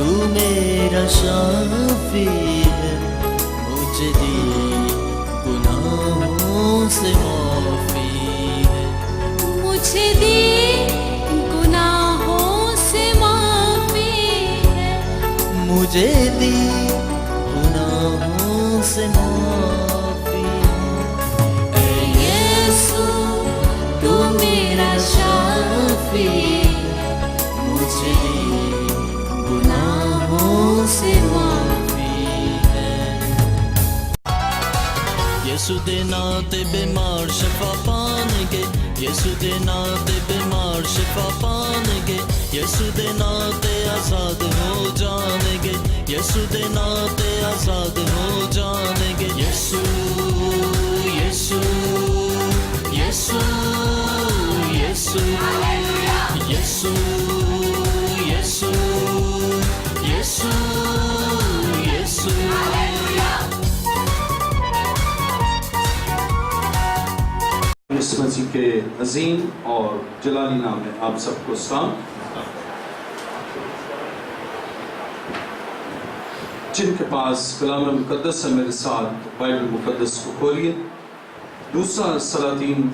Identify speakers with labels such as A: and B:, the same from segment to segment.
A: تو میرا شافی ہے، مجھے دی گناہوں سے معافی ہے،
B: مجھے دی گناہوں سے معافی ہے،
A: مجھے دی گناہوں سے معافی ہے۔
B: اے یسوع تو میرا شافی ہے،
A: مجھے دی گناہوں سے معافی ہے۔ یسوع دے نام تے بیمار شفا پان گے، یسوع دے نام تے بیمار شفا پان گے، یسوع دے نام تے آزاد ہو جان گے، یسوع دے نام تے آزاد ہو جان گے۔ یسوع یسوع یسوع یسوع یسوع یسوع یسوع یسوع۔
C: اس مسیح کے عظیم اور جلالی نام میں آپ سب کو سلام۔ جن کے پاس کلام مقدس ہے میرے ساتھ بائبل مقدس کو کھولیے، دوسرا سلاطین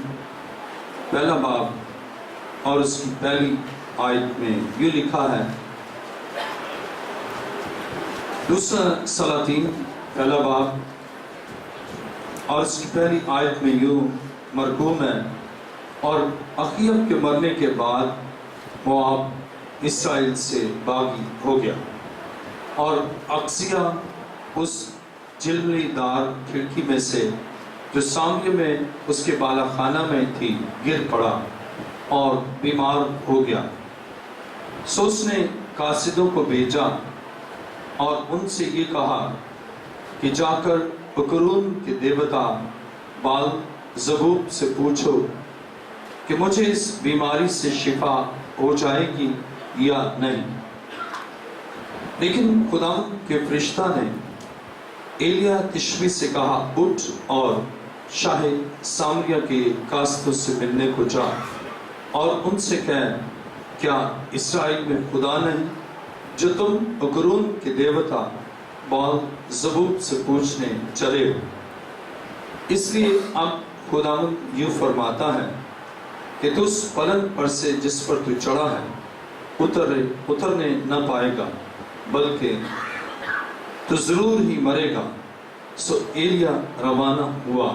C: پہلا باب اور اس کی پہلی آیت میں یوں لکھا ہے، دوسرا سلاطین پہلا باب اور اس کی پہلی آیت میں یوں مرقوم ہے، اور اخیب کے مرنے کے بعد مواب اسرائیل سے باغی ہو گیا، اور اقصیہ اس جلولی دار کھڑکی میں سے جو سامنے میں اس کے بالا خانہ میں تھی گر پڑا اور بیمار ہو گیا۔ سو اس نے قاصدوں کو بھیجا اور ان سے یہ کہا کہ جا کر بکرون کے دیوتا بال زبوب سے پوچھو کہ مجھے اس بیماری سے شفا ہو جائے گی یا نہیں۔ لیکن خدا کے فرشتہ نے ایلیا تشبی سے کہا، اٹھ اور شاہ سامریہ کے قاصدوں سے ملنے کو جا اور ان سے کہہ، کیا اسرائیل میں خدا نہیں جو تم بکرون کے دیوتا بال زبوب سے پوچھنے چلے ہو؟ اس لیے اب خداوند یوں فرماتا ہے کہ تو اس پلنگ پر سے جس پر تو چڑھا ہے اترنے نہ پائے گا، بلکہ تو ضرور ہی مرے گا۔ سو ایلیا روانہ ہوا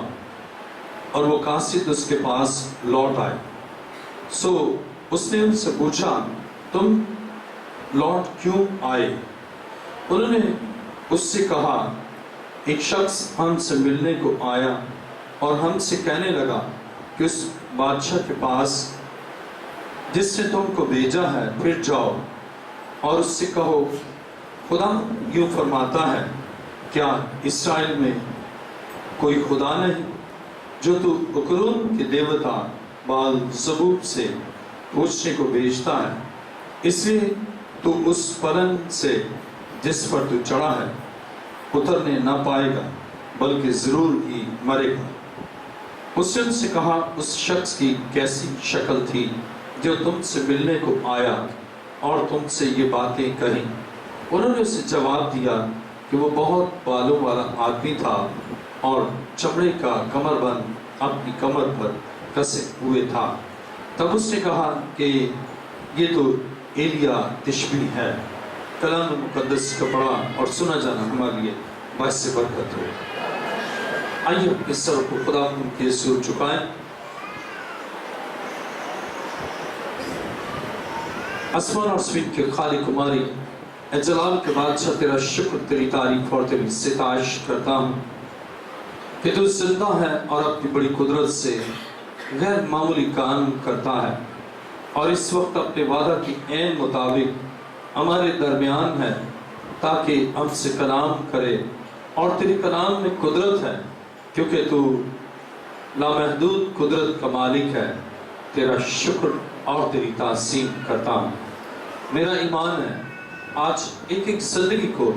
C: اور وہ قاصد اس کے پاس لوٹ آئے۔ سو اس نے ان سے پوچھا، تم لوٹ کیوں آئے؟ انہوں نے اس سے کہا، ایک شخص ہم سے ملنے کو آیا اور ہم سے کہنے لگا کہ اس بادشاہ کے پاس جس نے تم کو بھیجا ہے پھر جاؤ اور اس سے کہو، خدا یوں فرماتا ہے، کیا اسرائیل میں کوئی خدا نہیں جو تو بکرون کے دیوتا بال زبوب سے پوچھنے کو بھیجتا ہے؟ اس لیے تو اس پلنگ سے جس پر تو چڑھا ہے اترنے نہ پائے گا، بلکہ ضرور ہی مرے گا۔ اس نے ان سے کہا، اس شخص کی کیسی شکل تھی جو تم سے ملنے کو آیا اور تم سے یہ باتیں کہیں؟ انہوں نے اسے جواب دیا کہ وہ بہت بالوں والا آدمی تھا اور چمڑے کا کمر بند اپنی کمر پر کسے ہوئے تھا۔ تب اس نے کہا کہ یہ تو ایلیا تشبی ہے۔ کلام مقدس کا پڑھا اور سنا جانا ہمارے لیے باعث برکت ہو۔ آئیے اپنے سر کو خدا کے سر چکائیں۔ آسمان اور زمین کے خالق و مالک، اے جلال کے بادشاہ، تیرا شکر، تیری تعریف اور تیری ستائش کرتا ہوں کہ تو زندہ ہے اور اپنی بڑی قدرت سے غیر معمولی کام کرتا ہے، اور اس وقت اپنے وعدہ کی عین مطابق ہمارے درمیان ہے تاکہ ہم سے کلام کرے، اور تیری کلام میں قدرت ہے کیونکہ تو لامحدود قدرت کا مالک ہے۔ تیرا شکر اور تیری تعظیم کرتا ہوں۔ میرا ایمان ہے آج ایک ایک زندگی کو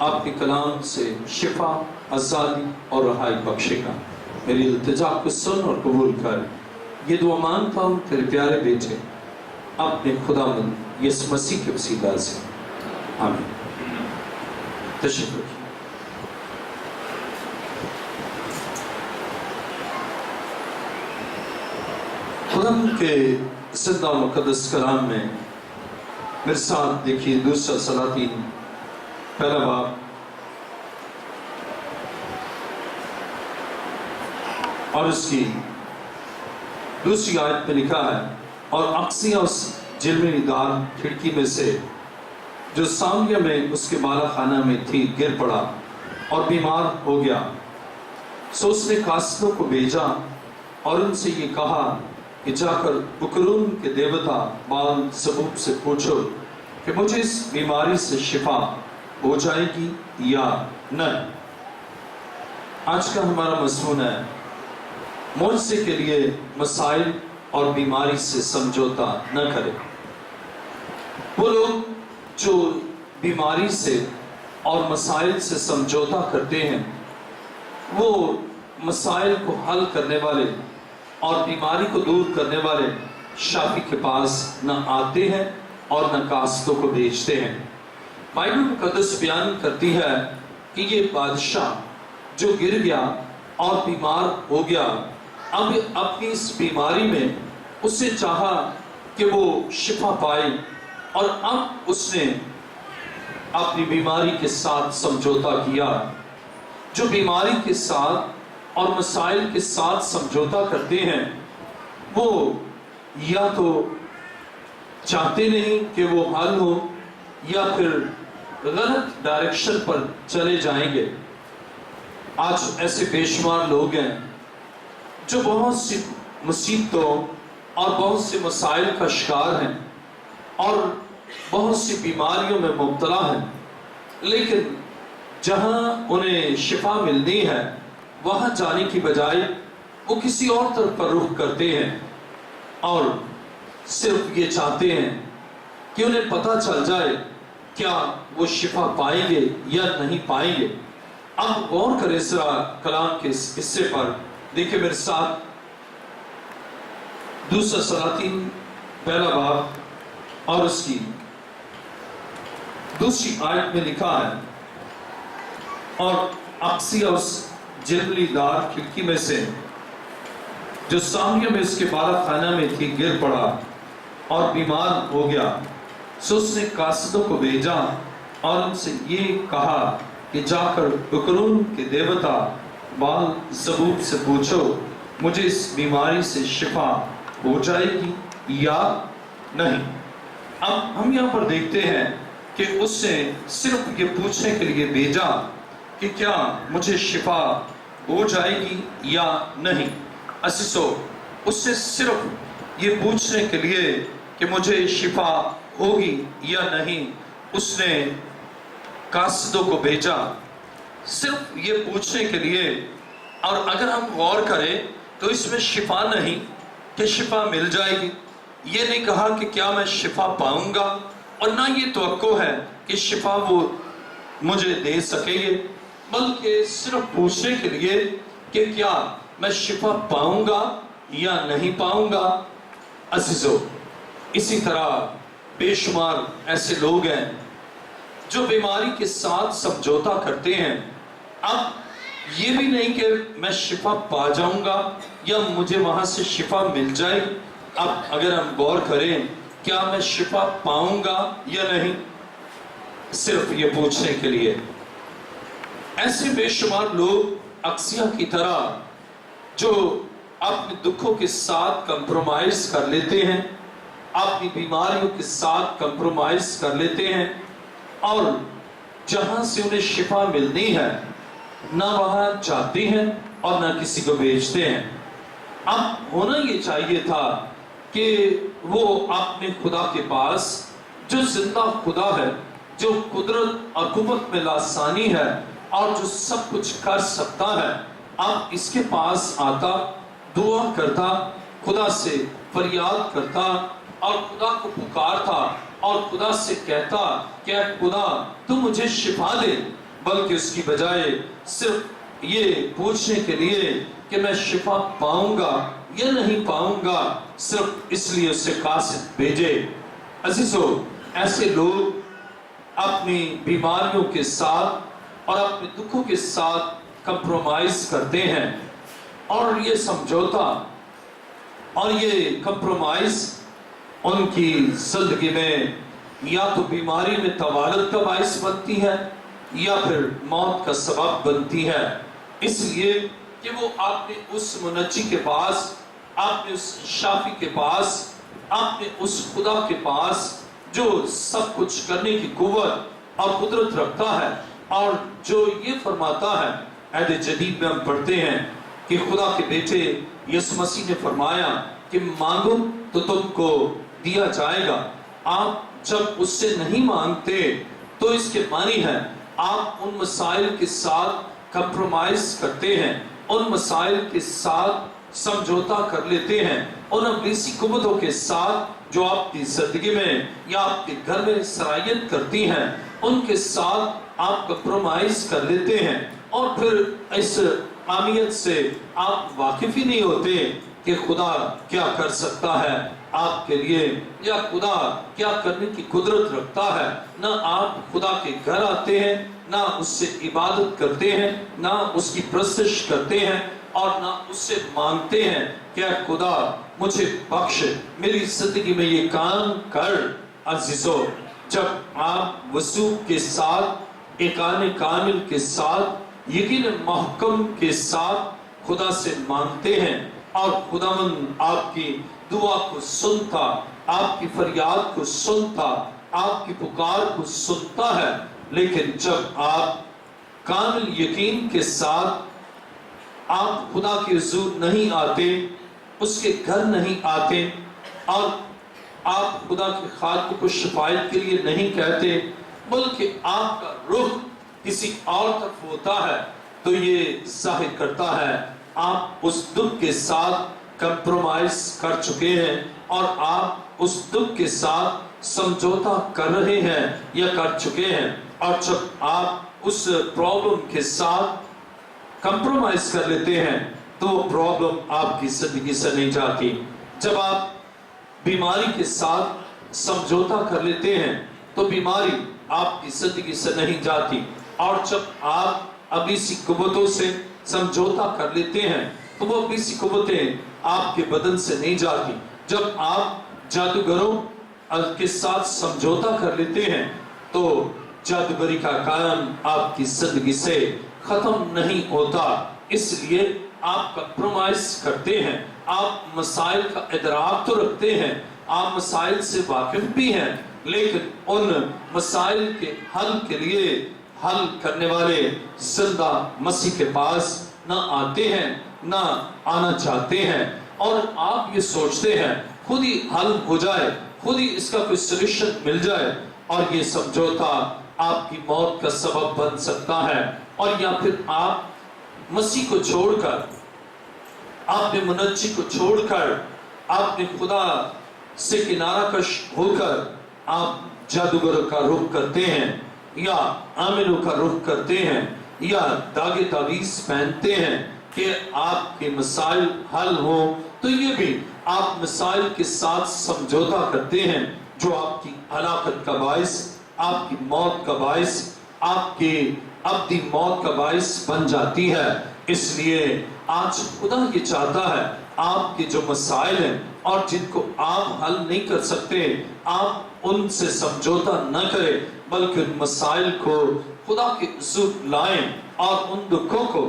C: آپ کے کلام سے شفا، آزادی اور رہائی بخشے گا۔ میری التجا کو سن اور قبول کر۔ یہ دعا مانگتا ہوں تیرے پیارے بیٹے اپنے خداوند یسوع مسیح کے وسیلہ سے، आमीन। तशरीफ रखिए। खुदाम के जिंदा मुकद्दस कलाम में मेरे साथ देखिए दूसरा सलातीन पहला बाब और उसकी दूसरी आयत में लिखा है, और अक्सिया उस जिलमिली दार खिड़की में से जो सामरिया में उसके बाला खाना में थी गिर पड़ा और बीमार हो गया। सो उसने कासिदों को भेजा और उनसे ये कहा कि जाकर बुकरून के देवता बाल ज़बूब से पूछो कि मुझे इस बीमारी से शिफा हो जाएगी या नहीं। आज का हमारा मज़मून है, मुआवजे के लिए मसाइल और बीमारी से समझौता न करें। वो लोग जो बीमारी से और मसाइल से समझौता करते हैं, वो मसाइल को हल करने वाले और बीमारी को दूर करने वाले शाफी के पास न आते हैं और न कासिदों को भेजते हैं। बाइबल मुकद्दस बयान करती है कि ये बादशाह जो गिर गया और बीमार हो गया, अब अपनी इस बीमारी में उसने चाहा कि वो शिफा पाए, और अब उसने अपनी बीमारी के साथ समझौता किया। जो बीमारी के साथ और मसाइल के साथ समझौता करते हैं, वो या तो चाहते नहीं कि वो हल हो या फिर गलत डायरेक्शन पर चले जाएंगे। आज ऐसे बेशुमार लोग हैं जो बहुत सी मुसीबतों और बहुत से मसाइल का शिकार हैं और बहुत सी बीमारियों में मुब्तला हैं, लेकिन जहां उन्हें शिफा मिलनी है वहां जाने की बजाय वो किसी और तरफ पर रुख करते हैं और सिर्फ ये चाहते हैं कि उन्हें पता चल जाए क्या वो शिफा पाएंगे या नहीं पाएंगे। अब गौर करें जरा कलाम के इस हिस्से पर। देखिए मेरे साथ दूसरा सलातीन पहला बाब और उसकी दूसरी आयत में लिखा है, और अक्सिया उस जिलमिली दार खिड़की में से जो सामरिया में उसके बाला खाना में थी गिर पड़ा और बीमार हो गया। सो उसने कासिदों को भेजा और उनसे ये कहा कि जाकर बुकरून के देवता बाल ज़बूब से पूछो मुझे इस बीमारी से शिफा हो जाएगी या नहीं। अब हम यहाँ पर देखते हैं कि उसने सिर्फ ये पूछने के लिए भेजा कि क्या मुझे शिफा हो जाएगी या नहीं। असीसो उससे सिर्फ ये पूछने के लिए कि मुझे शिफा होगी या नहीं उसने कासिदों को भेजा, सिर्फ ये पूछने के लिए। और अगर हम गौर करें तो इसमें शिफा नहीं कि शिफा मिल जाएगी, ये नहीं कहा कि क्या मैं शिफा पाऊंगा, और ना ये तवक्को है कि शिफा वो मुझे दे सकेंगे, बल्कि सिर्फ पूछने के लिए कि क्या मैं शिफा पाऊंगा या नहीं पाऊंगा। अजीजों, इसी तरह बेशुमार ऐसे लोग हैं जो बीमारी के साथ समझौता करते हैं। अब ये भी नहीं कि मैं शिफा पा जाऊंगा या मुझे वहां से शिफा मिल जाए। अब अगर हम गौर करें क्या मैं शिफा पाऊंगा या नहीं, सिर्फ ये पूछने के लिए। ऐसे बेशुमार लोग अक्सिया की तरह जो अपने दुखों के साथ कंप्रोमाइज कर लेते हैं, अपनी बीमारियों के साथ कंप्रोमाइज कर लेते हैं, और जहां से उन्हें शिफा मिलनी है ना वहां जाते हैं और ना किसी को भेजते हैं। अब होना ये चाहिए था कि वो अपने खुदा के पास, जो जिंदा खुदा है, जो कुदरत और कुव्वत में लासानी है और जो सब कुछ कर सकता है, अब इसके पास आता, दुआ करता, खुदा से फरियाद करता और खुदा को पुकारता और खुदा से कहता क्या खुदा तू मुझे शिफा दे, बल्कि उसकी बजाय सिर्फ ये पूछने के लिए कि मैं शिफा पाऊंगा या नहीं पाऊंगा, सिर्फ इसलिए उससे कासिद भेजे। अजीजों, ऐसे लोग अपनी बीमारियों के साथ और अपने दुखों के साथ कंप्रोमाइज करते हैं। और ये समझौता और ये कंप्रोमाइज उनकी जिंदगी में या तो बीमारी में तवालद का बाइस बनती है या फिर मौत का सबब बनती है। इसलिए कि वो आपने उस मुनज्जी के पास, आपने उस शाफी के पास, आपने उस खुदा के पास जो सब कुछ करने की कुव्वत और कुदरत रखता है और जो ये फरमाता है, अहद जदीद में हम पढ़ते हैं कि खुदा के बेटे यीशु मसीह ने फरमाया कि मांगो तो तुमको दिया जाएगा। आप जब उससे नहीं मांगते तो इसके मानी है आप उन मसाइल के साथ कंप्रोमाइज करते हैं, उन मसाइल के साथ समझौता कर लेते हैं, उन अबलीसी कुव्वतों के साथ जो आपकी जिंदगी में या आपके घर में सरायत करती हैं, उनके साथ आप कंप्रोमाइज कर लेते हैं। और फिर इस आमियत से आप वाकिफ ही नहीं होते कि खुदा क्या कर सकता है आपके लिए या खुदा क्या करने की कुदरत रखता है। ना आप खुदा के घर आते हैं, ना उससे इबादत करते हैं, ना उसकी प्रस्तश करते हैं और ना उससे मांगते हैं क्या खुदा मुझे बख्श, मेरी जिंदगी में ये काम कर। अजीजों, जब आप वसूख के साथ, इकान कामिल के साथ, यकीन महकम के साथ खुदा से मांगते हैं और खुदावंद आपकी दुआ को सुनता, आपकी फरियाद को सुनता, आपकी पुकार को सुनता है। लेकिन जब आप कामिल यकीन के साथ आप खुदा के हुजूर नहीं आते, उसके घर नहीं आते और आप खुदा के खातिर को शिफायत के लिए नहीं कहते, बल्कि आपका रुख किसी और तरफ होता है, तो ये जाहिर करता है आप उस दुख के साथ कंप्रोमाइज कर चुके हैं और आप उस दुख के साथ समझौता कर रहे हैं या कर चुके हैं। और जब आप उस प्रॉब्लम के साथ कंप्रोमाइज कर लेते हैं तो वो प्रॉब्लम आपकी जिंदगी से नहीं जाती। जब आप बीमारी के साथ समझौता कर लेते हैं तो बीमारी आपकी जिंदगी से नहीं जाती। और जब आप अबलीसी कुव्वतों से समझौता कर लेते हैं तो वो अबलीसी कुव्वतें आपके बदन से नहीं जाती। जब आप जादूगरों के साथ समझौता कर लेते हैं तो जादूगरी का काम आपकी जिंदगी से खत्म नहीं होता। इसलिए आप कंप्रोमाइज करते हैं, आप मसाइल का इदराक तो रखते हैं, आप मसाइल से वाकिफ भी हैं, लेकिन उन मसाइल के हल के लिए हल करने वाले जिंदा मसीह के पास ना आते हैं, ना आना चाहते हैं। और आप ये सोचते हैं खुद ही हल हो जाए, खुद ही इसका कोई सोल्यूशन मिल जाए, और ये समझौता आपकी मौत का सबब बन सकता है। और या फिर आप मसीह को छोड़कर, आपने मुनज्जी को छोड़कर, आपने खुदा से किनारा कश होकर आप जादूगरों का रुख करते हैं या आमिलों का रुख करते हैं या दागे तावीज पहनते हैं कि आपके मसाइल हल हो, तो ये भी आप मसाइल के साथ समझौता करते हैं जो आपकी हलाकत का बाइस, आपकी मौत का बाइस, आपकी अब्दी मौत का बाइस बन जाती है। इसलिए आज खुदा ये चाहता है आपके जो मसाइल हैं और जिनको आप हल नहीं कर सकते, आप उनसे समझौता न करें, बल्कि उन मसाइल को खुदा के हुजूर लाएं और उन दुखों को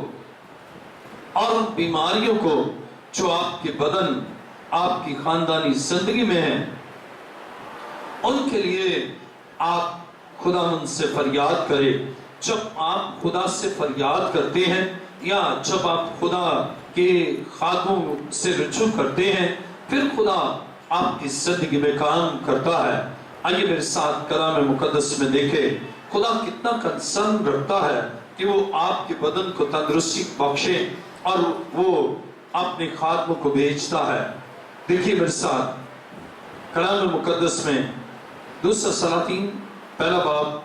C: और उन बीमारियों को जो आपके बदन, आपकी खानदानी जिंदगी में है, उनके लिए आप खुदावंद से फरियाद करें। जब आप खुदा से फरियाद करते हैं या जब आप खुदा के खादमों से रुजू करते हैं, फिर खुदा आपकी जिंदगी में काम करता है। आइए मेरे साथ कलाम मुकद्दस में देखें खुदा कितना कंसर्न रखता है कि वो आपके बदन को तंदुरुस्ती बख्शे और वो अपने खादमों को भेजता है। देखिए मेरे साथ कलाम मुकद्दस में दूसरा सलातीन पहला बाब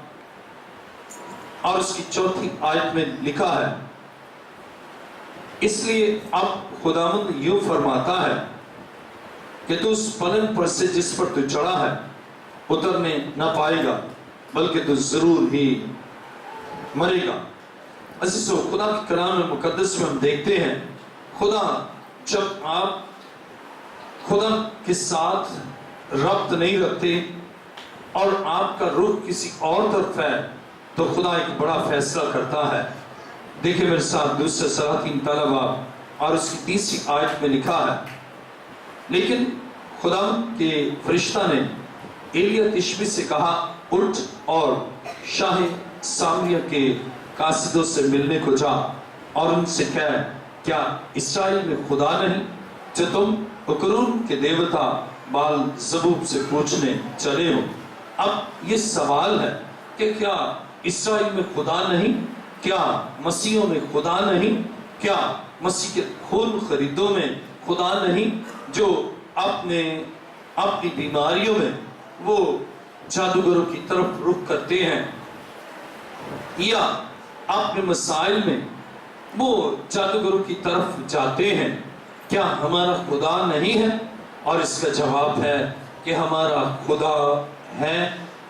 C: और उसकी चौथी आयत में लिखा है, इसलिए अब खुदावंद यूं फरमाता है कि तू उस पलंग पर से जिस पर तू चढ़ा है उतरने न पाएगा, बल्कि तो जरूर ही मरेगा। अज़ीज़ों, खुदा के कलाम मुकद्दस में हम देखते हैं, खुदा जब आप खुदा के साथ रब्त नहीं रखते और आपका रुख किसी और तरफ है, तो खुदा एक बड़ा फैसला करता है। देखिए मेरे साथ दूसरे सलातीन तलबा और उसकी तीसरी आयत में लिखा है, लेकिन खुदा के फरिश्ता ने एलिया तिशबी से कहा, उठ और शाह सामरिया के कासिदों से मिलने को जा और उनसे कह, क्या इस्राएल में खुदा नहीं जो तुम उकरून के देवता बाल ज़बूब से पूछने चले हो। अब ये सवाल है कि क्या इस्राएल में खुदा नहीं, क्या मसीहों में खुदा नहीं, क्या मसीह के खून खरीदों में खुदा नहीं, जो अपनी बीमारियों में वो जादूगरों की तरफ रुख करते हैं, या अपने मसाइल में वो जादूगरों की तरफ जाते हैं। क्या हमारा खुदा नहीं है? और इसका जवाब है कि हमारा खुदा है,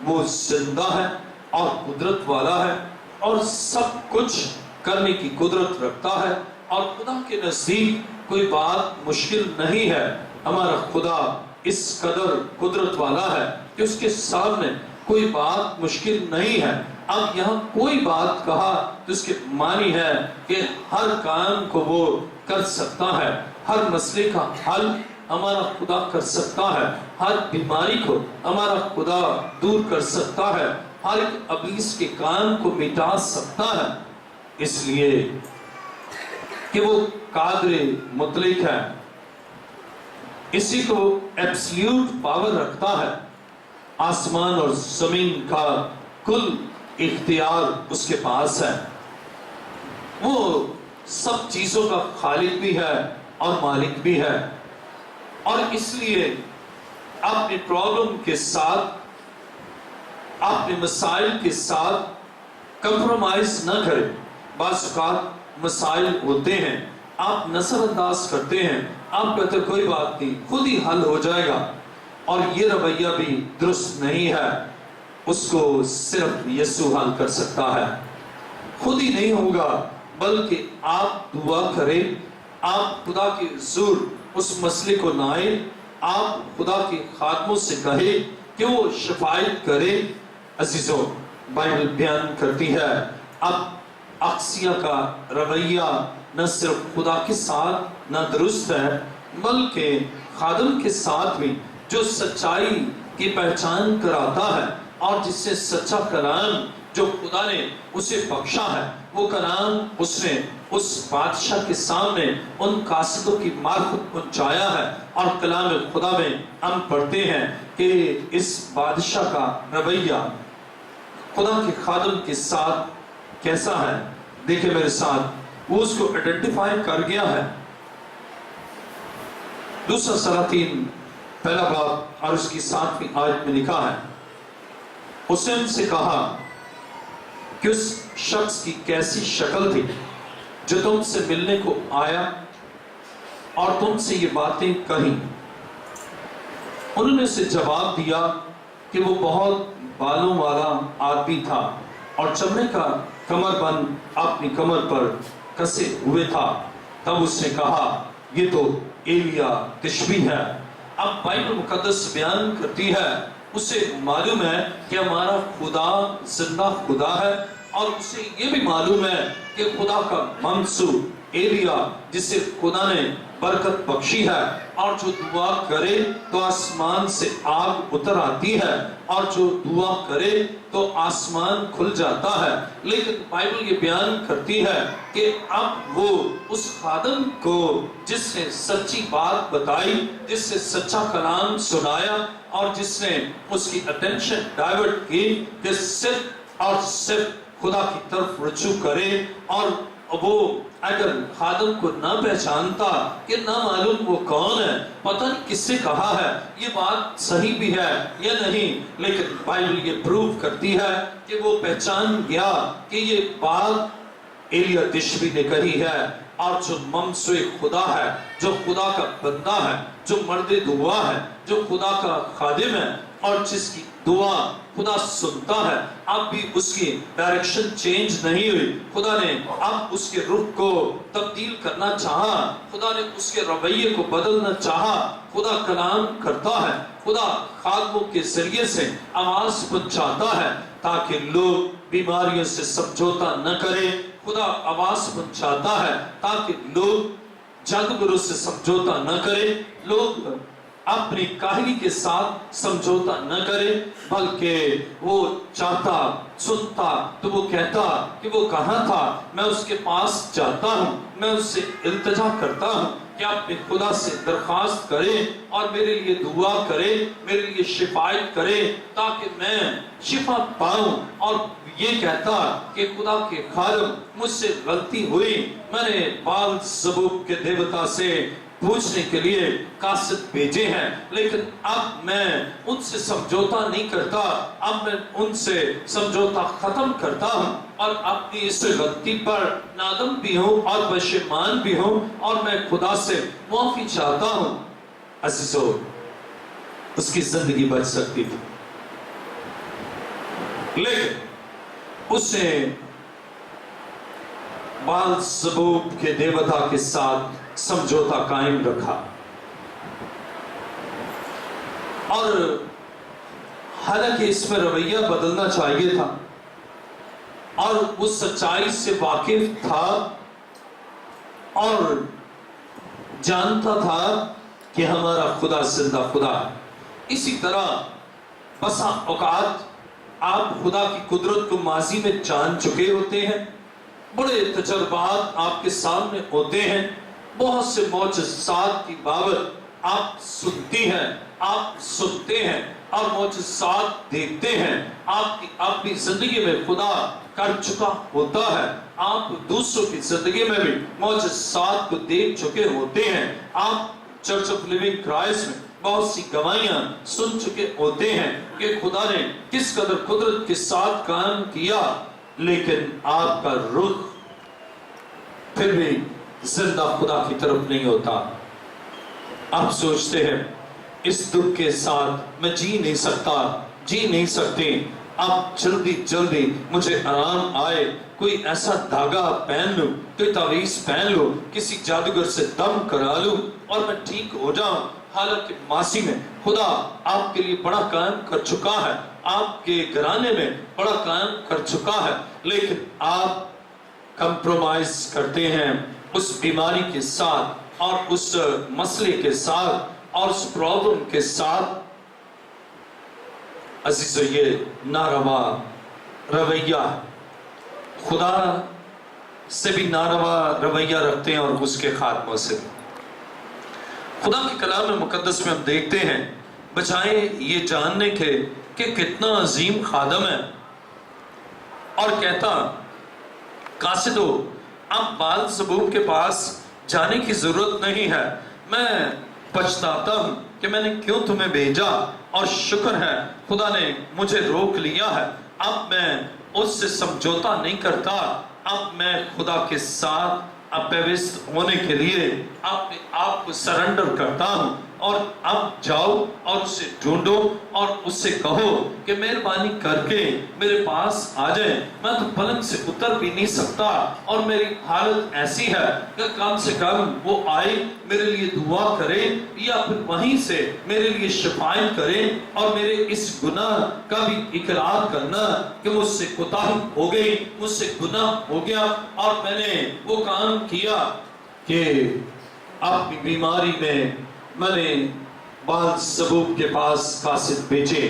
C: वो जिंदा है और कुदरत वाला है और सब कुछ करने की कुदरत रखता है, और खुदा के नजदीक कोई बात मुश्किल नहीं है। हमारा खुदा इस कदर कुदरत वाला है कि उसके सामने कोई बात मुश्किल नहीं है। अब यहाँ कोई बात कहा तो उसके मानी है कि हर काम को वो कर सकता है, हर मसले का हल हमारा खुदा कर सकता है, हर बीमारी को हमारा खुदा दूर कर सकता है, हर एक अबलीस के काम को मिटा सकता है, इसलिए कि वो कादरे मुतलक है, इसी को एब्सोल्यूट पावर रखता है। आसमान और जमीन का कुल इख्तियार उसके पास है, वो सब चीजों का खालिक भी है और मालिक भी है। और इसलिए अपनी प्रॉब्लम के साथ, अपने मसाइल के साथ कंप्रोमाइज न करें। बाज़ औक़ात मसाइल होते हैं, आप नजरअंदाज करते हैं, आप कहते हैं कोई बात नहीं, खुद ही हल हो जाएगा, और ये रवैया भी दुरुस्त नहीं है। उसको सिर्फ यीशु हल कर सकता है, खुद ही नहीं होगा, बल्कि आप दुआ करें, आप खुदा के हुज़ूर उस मसले को लाएं, आप खुदा के खादमों से कहे कि वो शफायत करे। अजीजों, बाइबल बयान करती है, अब अक्सिया का रवैया न सिर्फ खुदा के साथ न दुरुस्त है, बल्कि खादम के साथ भी, जो सच्चाई की पहचान कराता है और जिससे सच्चा कलाम जो खुदा ने उसे बख्शा है, वो कलाम उसने उस बादशाह के सामने उन कासिदों की मार्फत पहुंचाया है। और कलाम खुदा में हम पढ़ते हैं कि इस बादशाह का रवैया खुदा के खादम के साथ कैसा है। देखिए मेरे साथ, वो उसको आइडेंटिफाई कर गया है। दूसरा सलातीन पहला बाब और उसकी 7वीं आयत में लिखा है, उसने उनसे कहा कि उस शख्स की कैसी शक्ल थी जो तुमसे मिलने को आया और तुमसे ये बातें कही। उन्होंने उसे जवाब दिया कि वो बहुत बालों वाला आदमी था और चमड़े का कमरबंद अपनी कमर पर कसे हुए था। तब उसने कहा, ये तो एलिया तिशबी है। अब बाइबल मुकद्दस बयान करती है, उसे मालूम है कि हमारा खुदा जिंदा खुदा है, और उसे ये भी मालूम है कि खुदा का मंसूब एलिया, जिसे खुदा ने बरकत बख्शी है, और जो दुआ करे तो आसमान से आग उतर आती है, और जो दुआ करे तो आसमान खुल जाता है। लेकिन बाइबल ये बयान करती है कि अब वो उस खादम को, जिसने सच्ची बात बताई, जिससे सच्चा कलाम सुनाया, और जिसने उसकी अटेंशन डाइवर्ट की कि सिर्फ और सिर्फ खुदा की तरफ रुजू करे, और वो अगर खादम को न पहचानता कि न मालूम वो कौन है, पता नहीं किससे कहा है, ये बात सही भी है या नहीं, लेकिन बाइबल ये प्रूव करती है कि वो पहचान गया कि ये बात एलिया तिशबी ने कही है। और जो ममसूए खुदा है, जो खुदा का बंदा है, जो मर्द दुआ है, जो खुदा का खादिम है, اور جس کی دعا خدا سنتا ہے، اب بھی اس کی ڈائریکشن چینج نہیں ہوئی، خدا نے اب اس کے رخ کو تبدیل کرنا چاہا، خدا نے اس کے رویے کو بدلنا چاہا، خدا کلام کرتا ہے، خدا خادموں کے ذریعے سے آواز پہنچاتا ہے تاکہ لوگ بیماریوں سے سمجھوتا نہ کریں، خدا آواز پہنچاتا ہے تاکہ لوگ جادوگروں سے سمجھوتا نہ کریں، لوگ اپنی کاہلی کے ساتھ سمجھوتا نہ کرے، بلکہ وہ چاہتا سنتا تو وہ کہتا کہ وہ کہاں تھا، میں اس کے پاس جاتا ہوں، میں اس سے التجا کرتا ہوں کہ آپ اپنے خدا سے درخواست کرے اور میرے لیے دعا کرے، میرے لیے شفایت کرے تاکہ میں شفا پاؤں، اور یہ کہتا کہ خدا کے خادم مجھ سے غلطی ہوئی، میں نے بال زبوب کے دیوتا سے پوچھنے کے لیے قاصد بھیجے ہیں، لیکن اب میں ان سے سمجھوتا نہیں کرتا، اب میں ان سے سمجھوتا ختم کرتا ہوں اور اپنی اس غلطی پر نادم بھی ہوں اور پشیمان بھی ہوں اور میں خدا سے معافی چاہتا ہوں۔ عزیزو، اس کی زندگی بچ سکتی تھی، لیکن اس نے بال زبوب کے دیوتا کے ساتھ سمجھوتا قائم رکھا، اور حالانکہ اس میں رویہ بدلنا چاہیے تھا اور وہ سچائی سے واقف تھا اور جانتا تھا کہ ہمارا خدا زندہ خدا ہے۔ اسی طرح بسا اوقات آپ خدا کی قدرت کو ماضی میں جان چکے ہوتے ہیں، بڑے تجربات آپ کے سامنے ہوتے ہیں، بہت سے معجزات کی بابت آپ سنتی ہیں، آپ سنتے ہیں اور معجزات دیکھتے ہیں، آپ کی اپنی زندگی میں خدا کر چکا ہوتا ہے، آپ دوسروں کی زندگی میں بھی معجزات کو دیکھ چکے ہوتے ہیں، آپ چرچ آف لیونگ کرائسٹ میں بہت سی گواہیاں سن چکے ہوتے ہیں کہ خدا نے کس قدر قدرت کے ساتھ کام کیا، لیکن آپ کا رخ پھر بھی زندہ خدا کی طرف نہیں ہوتا۔ آپ سوچتے ہیں اس دکھ کے ساتھ میں جی نہیں سکتے، اب جلدی جلدی مجھے آرام آئے، کوئی ایسا دھاگا پہن لوں، کوئی تعویذ پہن لوں، کسی جادوگر سے دم کرا لوں اور میں ٹھیک ہو جاؤں۔ حالانکہ ماضی میں خدا آپ کے لیے بڑا کام کر چکا ہے، آپ کے گھرانے میں بڑا کام کر چکا ہے، لیکن آپ کمپرومائز کرتے ہیں اس بیماری کے ساتھ اور اس مسئلے کے ساتھ اور اس پرابلم کے ساتھ۔ عزیزو، یہ ناروا رویہ ہے، خدا سے بھی ناروا رویہ رکھتے ہیں اور اس کے خاتموں سے بھی۔ خدا کے کلام مقدس میں ہم دیکھتے ہیں بجائے یہ جاننے کے کہ کتنا عظیم خادم ہے، اور کہتا قاصدو اب بال زبوب کے پاس جانے کی ضرورت نہیں ہے، میں پچھتاتا ہوں کہ میں نے کیوں تمہیں بھیجا، اور شکر ہے خدا نے مجھے روک لیا ہے، اب میں اس سے سمجھوتا نہیں کرتا، اب میں خدا کے ساتھ پیوست ہونے کے لیے اپنے آپ کو سرنڈر کرتا ہوں، اور اب جاؤ اور اسے ڈھونڈو اور اس سے کہو کہ مہربانی کر کے میرے پاس آ جائے، میں تو پلنگ سے اتر بھی نہیں سکتا اور میری حالت ایسی ہے کہ کم سے کم وہ آئے، میرے لیے دعا کرے یا پھر وہیں سے میرے لیے شفاعت کرے اور میرے اس گناہ کا بھی اقرار کرنا کہ مجھ سے کوتاہی ہو گئی، مجھ سے گناہ ہو گیا اور میں نے وہ کام کیا کہ اپنی بیماری میں نے بال زبوب کے پاس قاصد بھیجے۔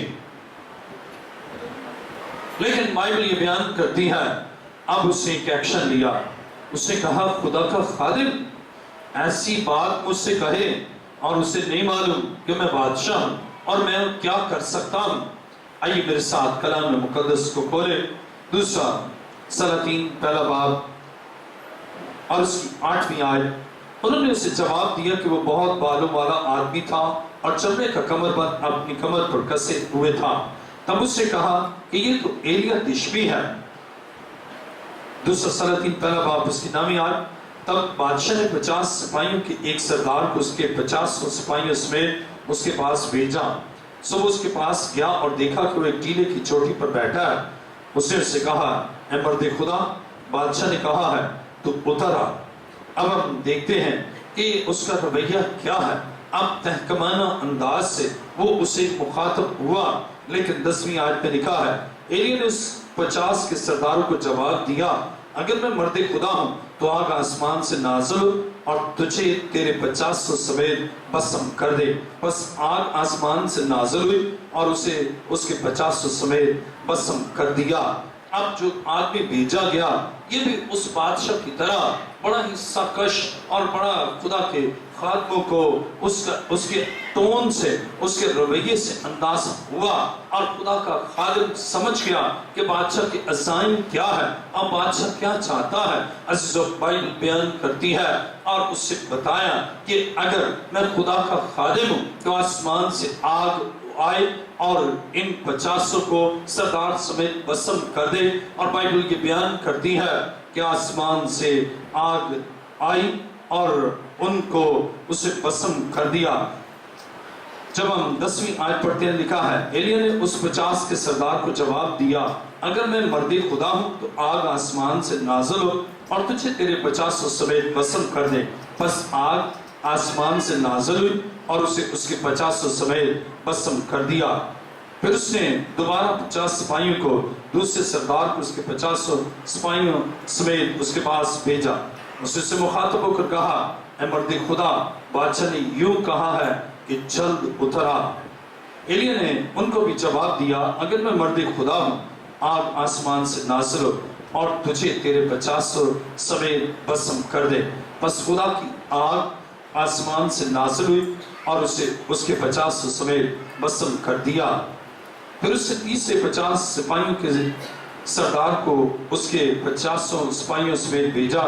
C: لیکن بائبل یہ بیان کرتی ہے اب اس نے ایک ایکشن لیا، اس نے کہا خدا کا خادم ایسی بات مجھ سے کہے اور اسے نہیں معلوم کہ میں بادشاہ ہوں اور میں کیا کر سکتا ہوں۔ آئیے میرے ساتھ کلام مقدس کو کھولے، دوسرا سلاطین پہلا باب اور اس کی 8ویں آیت۔ انہوں نے اسے جواب دیا کہ وہ بہت بالوں والا آدمی تھا اور چمڑے کا کمر بند اپنی کمر پر کسے ہوئے تھا۔ تب اس نے کہا کہ یہ تو ایلیا تشبی ہے۔ دوسرا سلاطین پہلا باب اس کی 9ویں آیت۔ تب بادشاہ نے 50 سپاہیوں کے ایک سردار کو اس کے 50 سپاہیوں سمیت اس کے پاس بھیجا सब उसके पास गया और देखा कि वो एक टीले की चोटी पर बैठा है। उसने उससे कहा, ऐ मर्द खुदा, बादशाह ने कहा है तू उतर आ। अब हम देखते हैं कि उसका रवैया क्या है। अब तहकमाना अंदाज से वो उसे मुखातब हुआ, लेकिन 10वीं आयत में लिखा है, एलिय्याह ने उस 50 के सरदारों को जवाब दिया, अगर मैं मर्द खुदा हूं तो आग आसमान से नाज़िल हो और तुझे तेरे 50 समेत भस्म कर दे। बस आग आसमान से नाज़िल हुई और उसे उसके 50 समेत भस्म कर दिया। अब जो आदमी भेजा गया ये भी उस बादशाह की तरह बड़ा ही सरकश और बड़ा खुदा के खादमों को उसके टोन से, उसके रवैये से अंदाजा हुआ और खुदा का खादिम समझ गया कि बादशाह की अज़ाइम क्या है और बादशाह क्या चाहता है। अज़ीज़ो, बाइबल बयान करती है और उससे बताया कि अगर मैं खुदा का खादिम हूँ तो आसमान से आग आए और इन 50 को सरदार समेत भस्म कर दे। और बाइबल ये बयान करती है कि आसमान से आग आई और उनको उसे भस्म कर दिया। जब हम 10वीं आयत पढ़ते हैं, लिखा है, एलिय्याह ने उस 50 के सरदार को जवाब दिया, अगर मैं मर्द खुदा हूं तो आग आसमान से नाज़िल हो और तुझे तेरे 50 समेत भस्म कर दे। बस आग आसमान से नाज़िल हुई और उसे उसके 50 समेत भस्म कर दिया। फिर उसने दोबारा 50 सिपाहियों को, दूसरे सरदार को उसके 50 सिपाहियों समेत उसके पास भेजा। उससे मुखातब होकर कहा, ऐ मर्द खुदा, बादशाह ने यूं कहा है कि जल्द उतर आ। एलिय्याह ने उनको भी जवाब दिया, अगर मैं मर्द खुदा हूं, आग आसमान से नाज़िल हो और तुझे तेरे 50 समेत भस्म कर दे। बस खुदा की आग आसमान से नाज़िल हुई और उसे उसके 50 समेत भस्म कर दिया। फिर उससे 30 से 50 सिपाहियों के सरदार को उसके 50 सिपाहियों समेत भेजा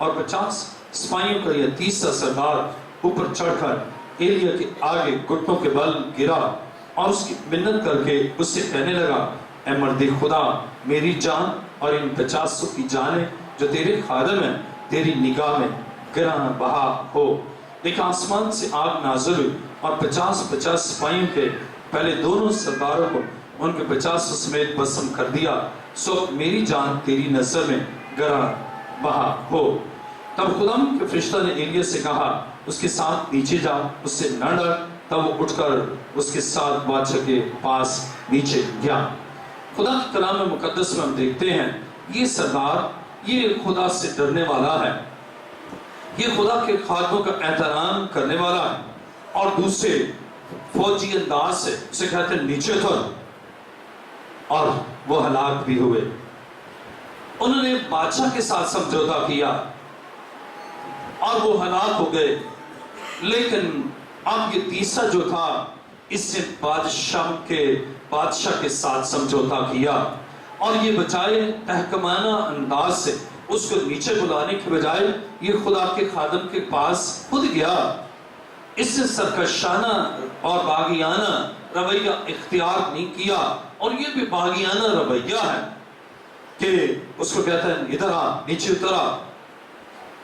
C: और 50 सिपाहियों का यह 30 सरदार ऊपर चढ़कर एलिय्याह के आगे घुटनों के बल गिरा और उसकी मिन्नत करके उससे कहने लगा, ऐ मर्द खुदा, मेरी जान और इन 50 की जानें जो तेरे खादिम हैं तेरी निगाह में गिरा बहा हो। लेकिन आसमान से आग नाज़िल हुई और 50 सिपाहियों के पहले दोनों सरदारों को उनके 50 समेत भस्म कर दिया। सो मेरी जान तेरी नजर में गिरा बहा हो। तब खुदा के फरिश्ता ने एलिय्याह से कहा, उसके साथ नीचे जा, उससे न डर। तब वो उठकर उसके साथ बादशाह के पास नीचे गया। खुदा के कलाम मुकद्दस में हम देखते हैं, ये सरदार ये खुदा से डरने वाला है, ये खुदा के खादमों का एहतराम करने वाला है और दूसरे फौजी अंदाज से उसे कहते हैं नीचे उतर, और वो हलाक भी हुए। उन्होंने बादशाह के साथ समझौता किया और वो हलाक हो गए। लेकिन अब ये तीसरा जो था, इससे बादशाह के साथ समझौता किया और ये बजाय तहकमाना अंदाज से उसको नीचे बुलाने के बजाय ये खुदा के खादम के पास खुद गया। इससे सरकशाना और बागियाना रवैया इख्तियार नहीं किया। और ये भी बागियाना रवैया है कि उसको कहते हैं इधर आ, नीचे उतर आ,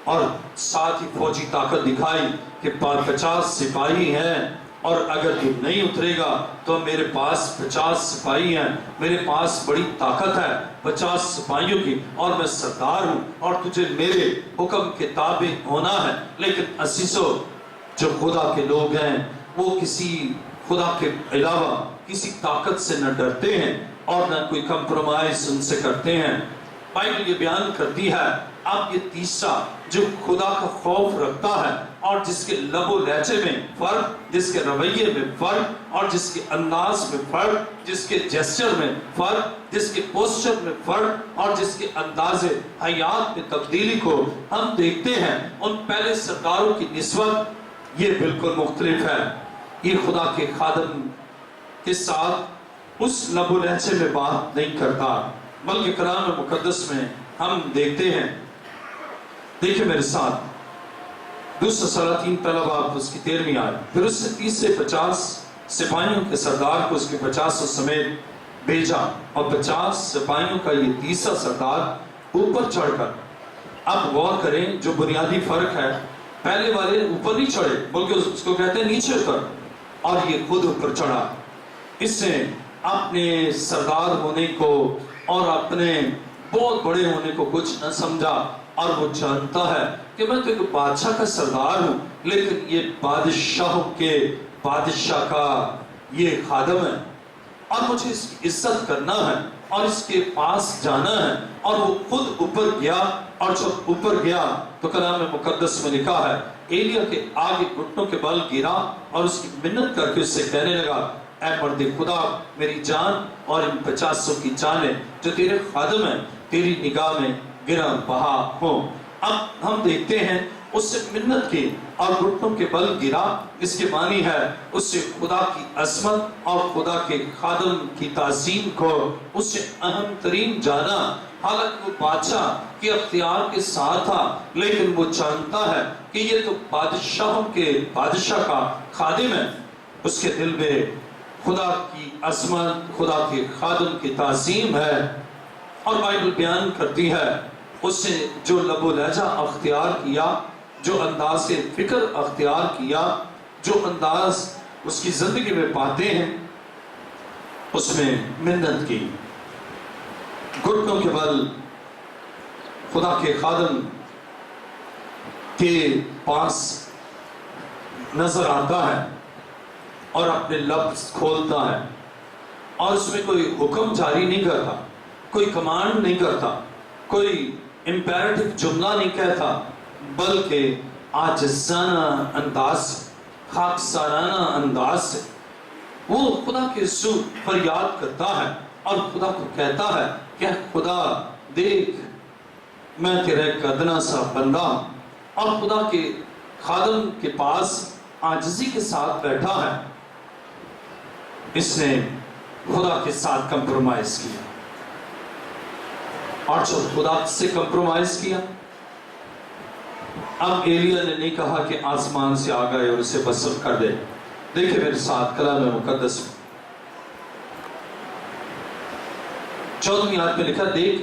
C: और साथ ही फौजी ताकत दिखाई कि 50 सिपाही हैं और अगर तू नहीं उतरेगा तो मेरे पास 50 सिपाही हैं, मेरे पास बड़ी ताकत है 50 सिपाहियों की, और मैं सरदार हूं और तुझे मेरे हुक्म के ताबे होना है। लेकिन असीसो, जो खुदा के लोग हैं वो किसी खुदा के अलावा किसी ताकत से न डरते हैं और न कोई कंप्रोमाइज उनसे करते हैं। बाइबल ये बयान करती है, अब ये तीसरा जो खुदा का खौफ रखता है और जिसके लबो लहजे में फर्क, जिसके रवैये में फर्क और जिसके अंदाज में फर्क, जिसके जेस्चर में फर्क, जिसके पोस्चर में फर्क और जिसके अंदाजे हयात में तब्दीली को हम देखते हैं, उन पहले सरदारों की निस्बत ये बिल्कुल मुख्तलिफ है। ये खुदा के खादम के साथ उस लबो लहजे में बात नहीं करता, बल्कि कलाम मुकद्दस में हम देखते हैं। देखिए मेरे साथ दूसरा सलातीन पहला बाब उसकी 13वीं आयत, फिर उससे 30 से 50 सिपाहियों के सरदार को उसके 50 समेत भेजा और 50 सिपाहियों का ये तीसरा सरदार ऊपर चढ़कर, अब गौर करें जो बुनियादी फर्क है, पहले वाले ऊपर नहीं चढ़े बल्कि उसको कहते हैं नीचे उतर, और ये खुद ऊपर चढ़ा। اس نے اپنے سردار ہونے کو اور اپنے بہت بڑے ہونے کو کچھ نہ سمجھا، اور وہ جانتا ہے کہ میں تو ایک بادشاہ کا سردار ہوں، لیکن یہ بادشاہوں کے بادشاہ کا یہ خادم ہے، اور مجھے اس کی عزت کرنا ہے اور اس کے پاس جانا ہے۔ اور وہ خود اوپر گیا، اور جب اوپر گیا تو کلام مقدس میں لکھا ہے ایلیا کے آگے گھٹنوں کے بل گرا اور اس کی منت کر کے اس سے کہنے لگا، اے مرد خدا، میری جان اور ان 50 کی جانیں جو تیرے خادم ہیں تیری نگاہ میں گراں بہا ہوں۔ اب ہم دیکھتے ہیں اس سے منت کی اور گھٹنوں کے بل گرا، اس کے معنی ہے اس سے خدا کی عظمت اور خدا کے خادم کی تعظیم کو اس سے اہم ترین جانا۔ حالانکہ وہ بادشاہ کے اختیار کے ساتھ تھا، لیکن وہ جانتا ہے کہ یہ تو بادشاہوں کے بادشاہ کا خادم ہے۔ اس کے دل میں خدا کی عظمت، خدا کے خادم کی تعظیم ہے، اور بائبل بیان کرتی ہے اس نے جو لب و لہجہ اختیار کیا، جو انداز فکر اختیار کیا، جو انداز اس کی زندگی میں پاتے ہیں، اس میں منت کی، گھٹنوں کے بل خدا کے خادم کے پاس نظر آتا ہے اور اپنے لفظ کھولتا ہے، اور اس میں کوئی حکم جاری نہیں کرتا، کوئی کمانڈ نہیں کرتا، کوئی امپیریٹو جملہ نہیں کہتا، بلکہ عاجزانہ انداز سے، خاکسارانہ انداز سے وہ خدا کے سو فریاد کرتا ہے اور خدا کو کہتا ہے کہ خدا دیکھ، میں تیرا ایک ادنا سا بندہ ہوں۔ اور خدا کے خادم کے پاس عاجزی کے ساتھ بیٹھا ہے، اس نے خدا کے ساتھ کمپرومائز کیا، اور جب خدا سے کمپرومائز کیا، اب ایلیا نے نہیں کہا کہ آسمان سے آ گئے اور اسے بسم کر دے۔ دیکھیں میرے ساتھ کلام مقدس میں 14ویں آیت میں لکھا، دیکھ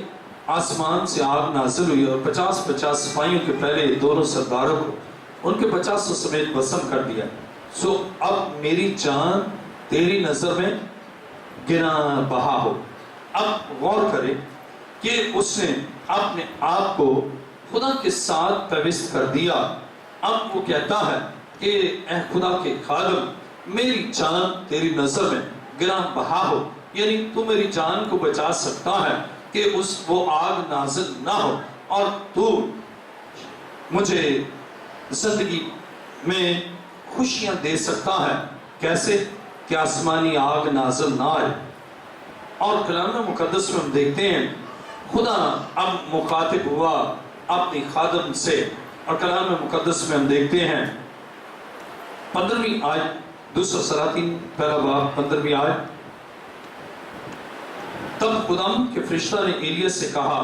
C: آسمان سے آگ نازل ہوئی اور 50 سپاہیوں کے پہلے دونوں سرداروں کو ان کے 50 سمیت بسم کر دیا۔ سو اب میری جان تیری نظر میں گراں بہا ہو۔ اب غور کریں کہ اس نے اپنے آپ کو خدا کے ساتھ پیوست کر دیا۔ اب وہ کہتا ہے کہ اے خدا کے خادم، میری جان تیری نظر میں گراں بہا ہو، یعنی تو میری جان کو بچا سکتا ہے کہ وہ آگ نازل نہ ہو، اور تو مجھے زندگی میں خوشیاں دے سکتا ہے۔ کیسے؟ کہ آسمانی آگ نازل نہ آئے۔ اور کلام مقدس میں ہم دیکھتے ہیں خدا اب مخاطب ہوا اپنی خادم سے، اور کلام مقدس میں ہم دیکھتے ہیں 15ویں آیت، دوسرا سلاطین پہلا باب 15ویں آیت، تب خداوند کے فرشتہ نے ایلیا سے کہا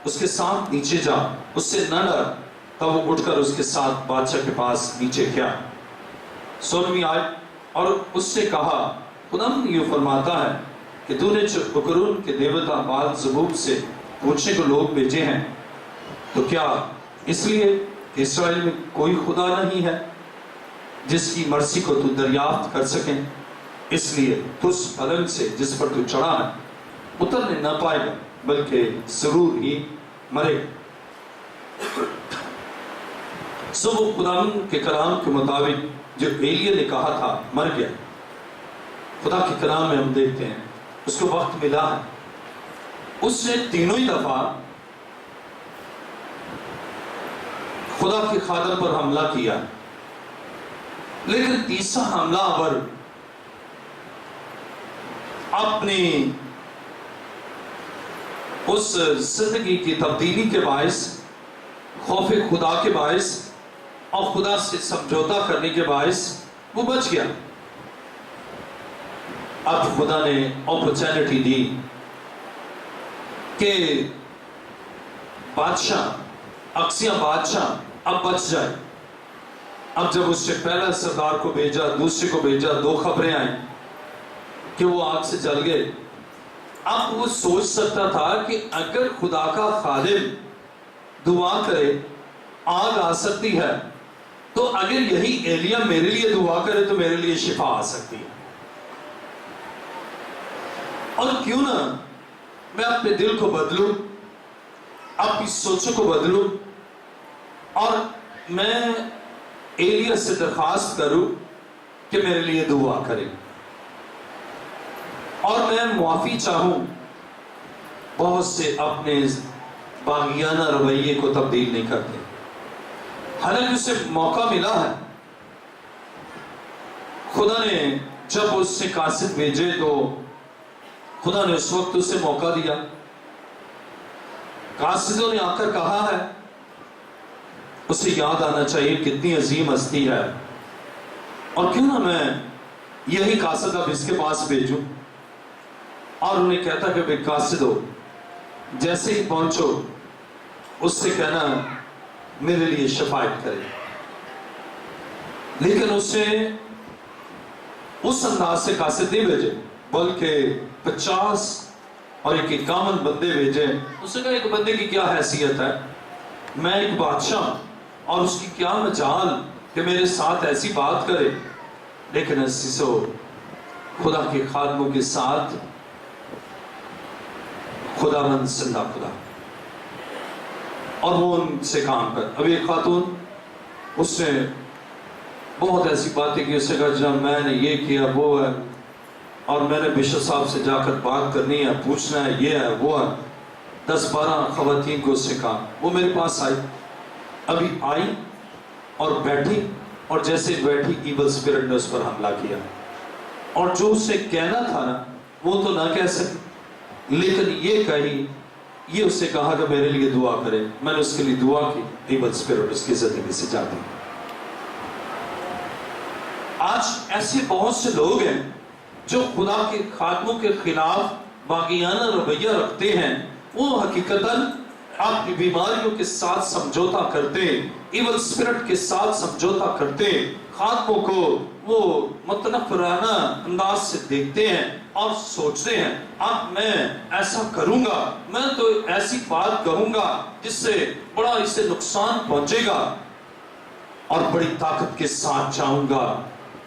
C: اس کے ساتھ نیچے جا، اس سے نہ ڈر۔ تب وہ اٹھ کر اس کے ساتھ بادشاہ کے پاس نیچے گیا۔ 16ویں آیت، اور اس سے کہا خداوند یہ فرماتا ہے کہ تو نے جو بکرون کے دیوتا بال زبوب سے پوچھنے کو لوگ بھیجے ہیں، تو کیا اس لیے کہ اسرائیل میں کوئی خدا نہیں ہے جس کی مرضی کو تو دریافت کر سکیں؟ اس لیے تو اس پلنگ سے جس پر تو چڑھا ہے اترنے نہ پائے گا، بلکہ ضرور ہی مرے گا۔ سو وہ خداوند کے کلام کے مطابق جو ایلیا نے کہا تھا مر گیا۔ خدا کے کلام میں ہم دیکھتے ہیں اس کو وقت ملا ہے، اس نے تینوں ہی دفعہ خدا کے خادم پر حملہ کیا، لیکن تیسرا حملہ آور اپنی اس زندگی کی تبدیلی کے باعث، خوف خدا کے باعث اور خدا سے سمجھوتا کرنے کے باعث وہ بچ گیا۔ اب خدا نے اپرچونٹی دی کہ بادشاہ اکسیا بادشاہ اب بچ جائے۔ اب جب اس سے پہلا سردار کو بھیجا، دوسرے کو بھیجا، 2 خبریں آئیں کہ وہ آگ سے جل گئے۔ اب وہ سوچ سکتا تھا کہ اگر خدا کا خادم دعا کرے آگ آ سکتی ہے، تو اگر یہی ایلیا میرے لیے دعا کرے تو میرے لیے شفا آ سکتی ہے۔ और क्यों ना मैं अपने दिल को बदलूं, अपनी सोचों को बदलूं, और मैं एलिया से दरखास्त करूं कि मेरे लिए दुआ करे, और मैं मुआफी चाहूं। बहुत से अपने बागियाना रवैये को तब्दील नहीं करते, हालांकि उसे मौका मिला है। खुदा ने जब उससे कासिद भेजे तो खुदा ने उस वक्त उसे मौका दिया। कासिदों ने आकर कहा है, उसे याद आना चाहिए कितनी अजीम हस्ती है, और क्यों ना मैं यही कासिद अब इसके पास भेजूं, और उन्हें कहता कि भाई कासिदो, जैसे ही पहुंचो उससे कहना मेरे लिए शफायत करे। लेकिन उसे उस अंदाज से कासिद नहीं भेजे, बल्कि 50 और 51 बंदे भेजे। उसने कहा एक बंदे की क्या हैसियत है, मैं एक बादशाह और उसकी क्या मजाल कि मेरे साथ ऐसी बात करे। लेकिन असीसो, खुदा के खादमों के साथ खुदावंद जिंदा खुदा, और वो उनसे काम कर। अब एक खातून, उसने बहुत ऐसी बातें की। उसने कहा जब मैंने ये किया वो है, और मैंने बिशप साहब से जाकर बात करनी है, पूछना है, ये है वो है। 10-12 खवातीन को उससे कहा। वो मेरे पास आई, अभी आई और बैठी, और जैसे बैठी ईवल स्पिरिट ने उस पर हमला किया, और जो उसे कहना था ना वो तो ना कह सकी, लेकिन ये कही, ये उससे कहा कि मेरे लिए दुआ करे। मैंने उसके लिए दुआ की, ईवल स्पिरिट उसकी जिंदगी से जाती। आज ऐसे बहुत से लोग हैं जो खुदा के खादमों के खिलाफ बागियाना रवैया रखते हैं। वो हकीकतन अपनी बीमारियों के साथ समझौता करते, इवल स्पिरिट के साथ समझौता करते, खादमों को वो मतनफराना अंदाज से देखते हैं और सोचते हैं अब मैं ऐसा करूंगा, मैं तो ऐसी बात कहूंगा जिससे बड़ा इसे नुकसान पहुंचेगा, और बड़ी ताकत के साथ जाऊंगा,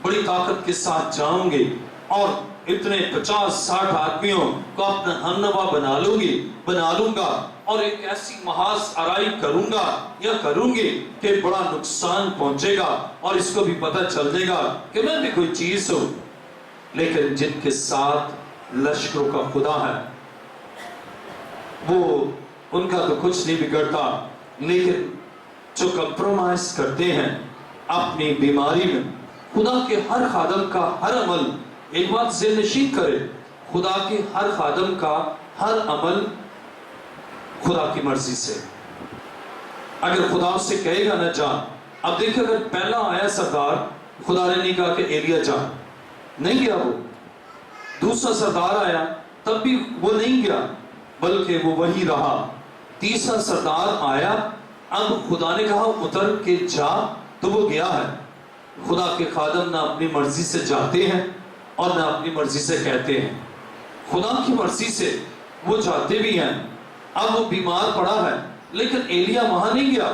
C: बड़ी ताकत के साथ जाऊंगी, और इतने 50-60 आदमियों को अपना हमनवा बना लूंगा, और एक ऐसी महाज आराई करूंगा या करूंगी कि बड़ा नुकसान पहुंचेगा, और इसको भी पता चल जाएगा कि मैं भी कोई चीज हूं। लेकिन जिनके साथ लश्करों का खुदा है, वो उनका तो कुछ नहीं बिगड़ता, लेकिन जो कंप्रोमाइज करते हैं अपनी बीमारी में, खुदा के हर खादम का हर अमल, एक बात ज़हन नशीन करे, खुदा के हर खादम का हर अमल खुदा की मर्जी से। अगर खुदा उससे कहेगा ना जा, अब देखिए अगर पहला आया सरदार, खुदा ने नहीं कहा कि एलिया जा, नहीं गया वो। दूसरा सरदार आया, तब भी वो नहीं गया, बल्कि वो वही रहा। तीसरा सरदार आया, अब खुदा ने कहा उतर के जा, तो वो गया है। खुदा के खादम ना अपनी मर्जी से जाते हैं और ना अपनी मर्जी से कहते हैं, खुदा की मर्जी से वो जाते भी हैं। अब वो बीमार पड़ा है, लेकिन एलिया वहां नहीं गया।